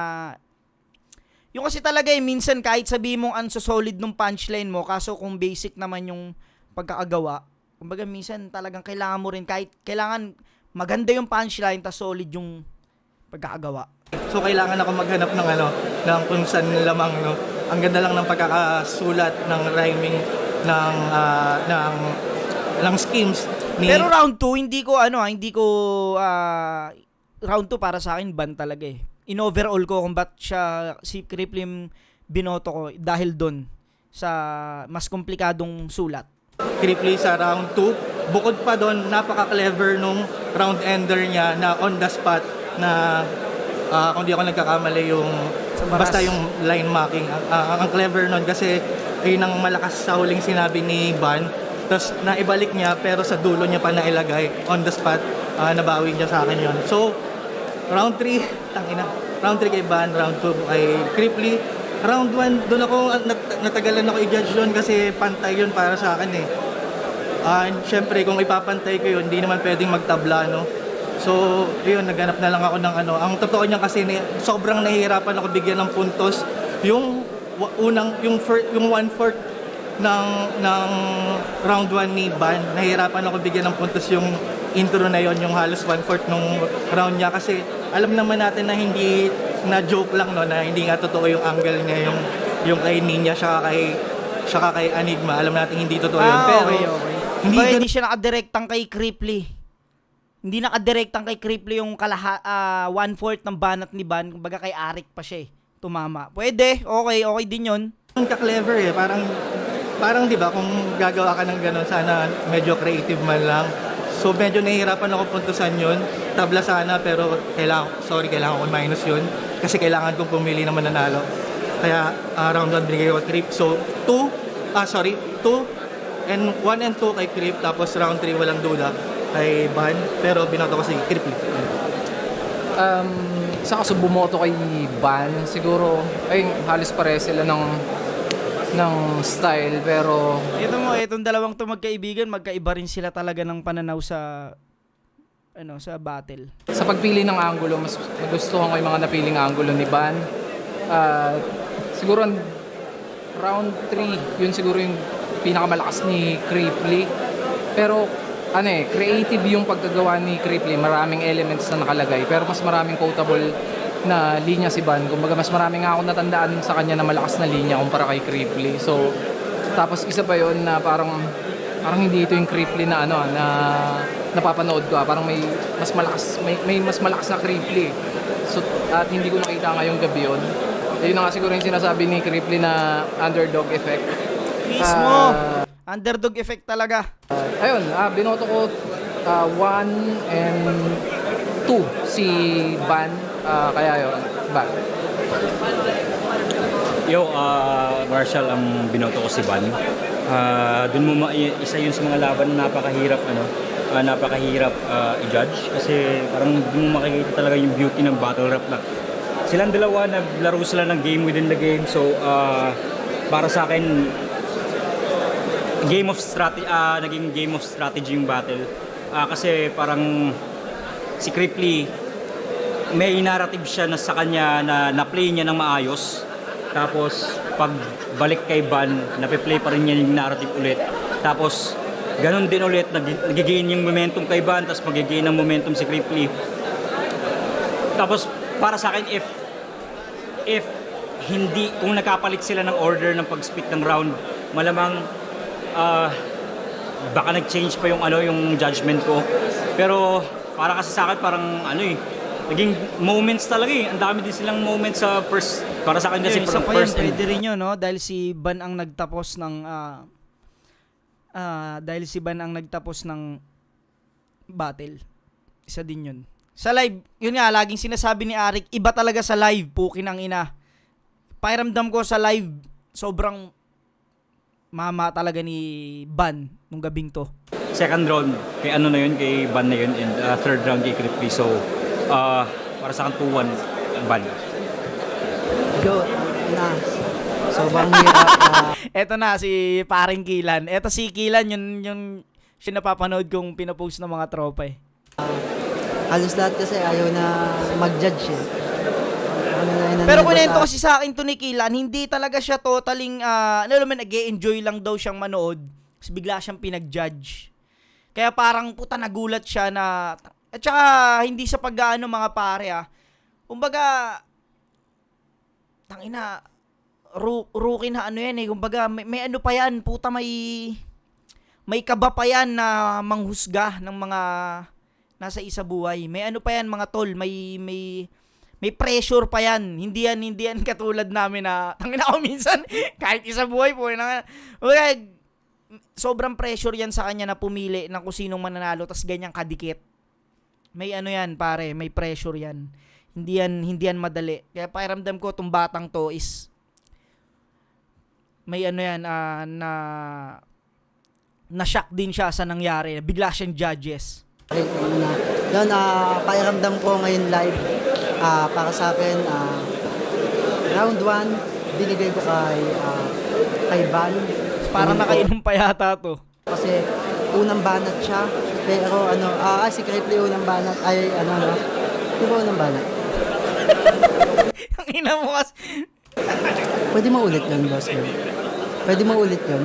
yung kasi talaga minsan kahit sabihin mong solid nung punchline mo, kaso kung basic naman yung pagkakagawa, kumbaga minsan talagang kailangan mo rin, kahit kailangan maganda yung punchline tas solid yung pagkakagawa. So kailangan ako maghanap ng kung saan lamang, no? Ang ganda lang ng pagkakasulat, ng rhyming, ng schemes ni... Pero round 2 hindi ko round 2 para sa akin Van talaga eh. In overall ko kung ba't si Cripply binoto ko dahil doon sa mas komplikadong sulat. Cripply sa round 2, bukod pa doon, napaka-clever nung round ender niya na on the spot na kung di ako nagkakamali yung basta yung line marking. Ang clever nun kasi ayun ang malakas sa huling sinabi ni Van. Tapos naibalik niya pero sa dulo niya pa nailagay on the spot. Nabawi niya sa akin yon. So, round 3, round 3 kay Van, round 2 kay Cripply. Round 1, doon ako, natagalan ako i-judge doon kasi pantay yun para sa akin eh. And syempre, kung ipapantay ko yun, hindi naman pwedeng magtabla, no? So, yun, naghanap na lang ako ng Ang totoo niya kasi, sobrang nahihirapan ako bigyan ng puntos. Yung 1/4 ng round 1 ni Van, nahihirapan ako bigyan ng puntos yung intro na yon, yung halos 1/4 nung round niya kasi alam naman natin na hindi na joke lang, no, na hindi nga totoo yung angle niya, yung kay Ninya saka kay Enigma, alam natin hindi totoo yun. Pero okay. Hindi siya nakadirektang kay Cripply. Hindi nakadirektang kay Cripply yung 1/4 ng banat ni Van, kumbaga kay Arik pa siya tumama. Pwede, okay din yun. Ang ka-clever parang 'di ba, kung gagawa ka ng gano'n, sana medyo creative man lang. So medyo nahihirapan ako puntusan yun. Tabla sana pero kailangan ko minus yun kasi kailangan kong pumili ng mananalo. Kaya round 1 binigay ko kay Crip. So 2 and 1 and 2 kay Crip, tapos round 3 walang duda kay Van, pero binoto ko si Crip. Sa kaso bumoto kay Van, siguro halos pare sila ng style, pero itong dalawang to magkaibigan, magkaiba rin sila talaga ng pananaw sa battle. Sa pagpili ng angulo, mas nagustuhan ko yung mga napiling angulo ni Van. Siguro round 3, yun siguro yung pinakamalakas ni Cripply. Pero creative yung pagkagawa ni Cripply, maraming elements na nakalagay, pero mas maraming quotable na linya si Van. Kumbaga mas marami nga ako natandaan sa kanya na malakas na linya kumpara kay Cripply. So tapos isa pa yon na parang hindi ito yung Cripply na na napapanood ko. Parang may mas malakas na Cripply. So at hindi ko nakita ngayong gabi yon. Ayun na nga siguro yung sinasabi ni Cripply na underdog effect. Mismo. Underdog effect talaga. Ayun, binoto ko 1 and 2 si Ban. Kaya yun, Ban. Yo, Marshall ang binoto ko si Ban. Doon mo isa yun sa mga laban na napakahirap i-judge kasi parang doon mo makikita talaga yung beauty ng battle rap na silang dalawa naglaro sila ng game within the game. So para sa akin naging game of strategy yung battle kasi parang si Cripply may narrative siya na sa kanya na play niya ng maayos. Tapos, pag balik kay Ban, nape-play pa rin niya yung narrative ulit. Tapos, ganun din ulit, nagigain yung momentum kay Ban, tapos magigain ng momentum si Cripply. Tapos, para sa akin, if hindi, kung nakapalit sila ng order ng pag-split ng round, malamang, baka nag-change pa yung judgment ko. Pero, para kasi sa akin, parang naging moments talaga eh. Ang dami din silang moments sa first, para sa akin kasi first end. Pwede rin yun, no? Dahil si Ban ang nagtapos ng battle. Isa din yun. Sa live, yun nga, laging sinasabi ni Arik, iba talaga sa live, pukin ang ina. Pakiramdam ko sa live, sobrang mama talaga ni Ban nung gabing to. Second round, kay kay Ban na yun, and third round kay Cripply. So, para sa akin 2-1 Ban. Yo, na. Sobrang hirap. Eto na si paring Kilan. Eto si Kilan, yung siya napapanood kong pinapost ng mga tropa eh. Halos lahat kasi ayaw na mag-judge eh. Pero kunento kasi sa akin to ni Kilan, hindi talaga siya totaling, nag-e-enjoy lang daw siyang manood. Kasi bigla siyang pinag-judge. Kaya parang puta nagulat siya na, at saka hindi sa pag-aano mga pare kumbaga, tangina, rookie na yan eh. Kumbaga, may ano pa yan, puta may kaba pa yan na manghusga ng mga nasa isa buhay. May ano pa yan mga tol, may pressure pa yan. Hindi yan katulad namin na, tangina ko minsan, kahit isa buhay po. Sobrang pressure yan sa kanya na pumili ng kung sinong mananalo, tas ganyang kadikit. May ano yan pare, may pressure yan. Hindi yan madali. Kaya pakiramdam ko itong batang to is may ano yan na shock din siya sa nangyari. Bigla siyang judges. Yun, pakiramdam ko ngayon live para sa akin round 1 binigay ko kay Ban. Parang nakainom pa yata to. Kasi unang banat siya. Pero si Cripply unang banat ay di ba unang banat? Ang ina mo kasi. Pwede maulit yun, boss. Pwede maulit yun.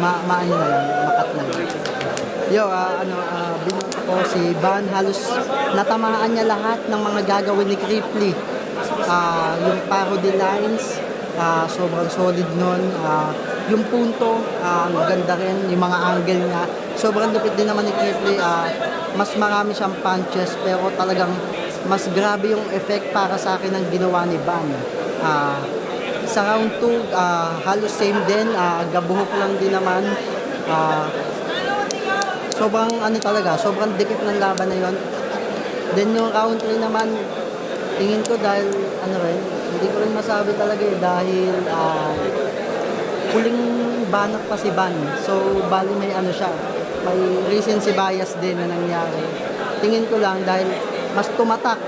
Maano na lang, makat na lang. Yo, binuto ko si Ban. Halos natamaan niya lahat ng mga gagawin ni Cripply. Yung parody lines, sobrang solid nun. Yung punto, ganda rin. Yung mga angle niya. Sobrang lupit din naman ni Cripply. Mas marami siyang punches, pero talagang mas grabe yung effect para sa akin ang ginawa ni Ban. Sa round 2, halos same din. Gabuhok lang din naman. Sobrang sobrang dikit ng laban na yon. Then yung round 3 naman, tingin ko dahil hindi ko rin masabi talaga dahil huling banak pa si Ban. So bali may siya, may recency bias din na nangyari. Tingin ko lang dahil mas tumatak.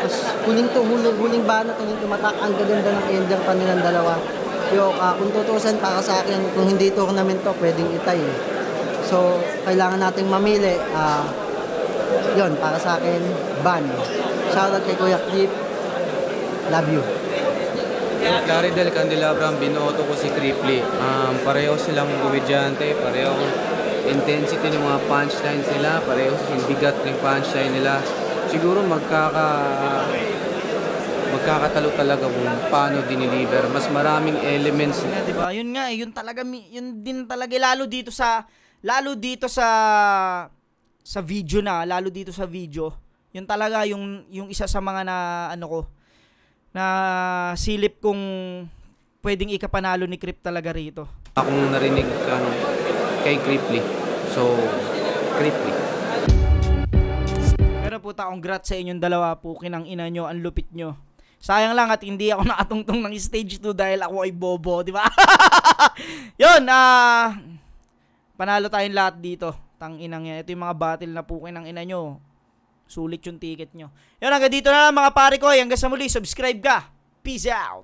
Mas huling banat, huling tumatak, ang gaganda ng ender pa nilang dalawa. Yo, kung tutusin para sa akin, kung hindi tournament to, pwedeng itay. So, kailangan nating mamili. Yon, para sa akin, Ban. Shoutout kay Kuya Clip. Love you. Larry Del Candelabra, binoto ko si Cripply. Pareho silang komedyante, pareho intensity ng mga punchlines nila, pareho yung bigat ng punchline nila. Siguro magkakatalo talaga kung paano diniliver. Mas maraming elements. Yeah, diba? Yun nga, yun din talaga lalo dito sa video lalo dito sa video. Yun talaga yung isa sa mga na silip kung pwedeng ikapanalo ni Crip talaga rito. Akong narinig kay Cripply. So, Cripply. Pero puta, congrats sa inyong dalawa, pukin ang ina nyo, ang lupit nyo. Sayang lang at hindi ako nakatungtong ng stage 2 dahil ako ay bobo, di ba? Yun, panalo tayong lahat dito. Tang inang yan. Ito yung mga battle na pukin ang ina nyo. Sulit yung ticket nyo. Yun, hanggang dito na lang mga pare ko. Hanggang sa muli, subscribe ka. Peace out.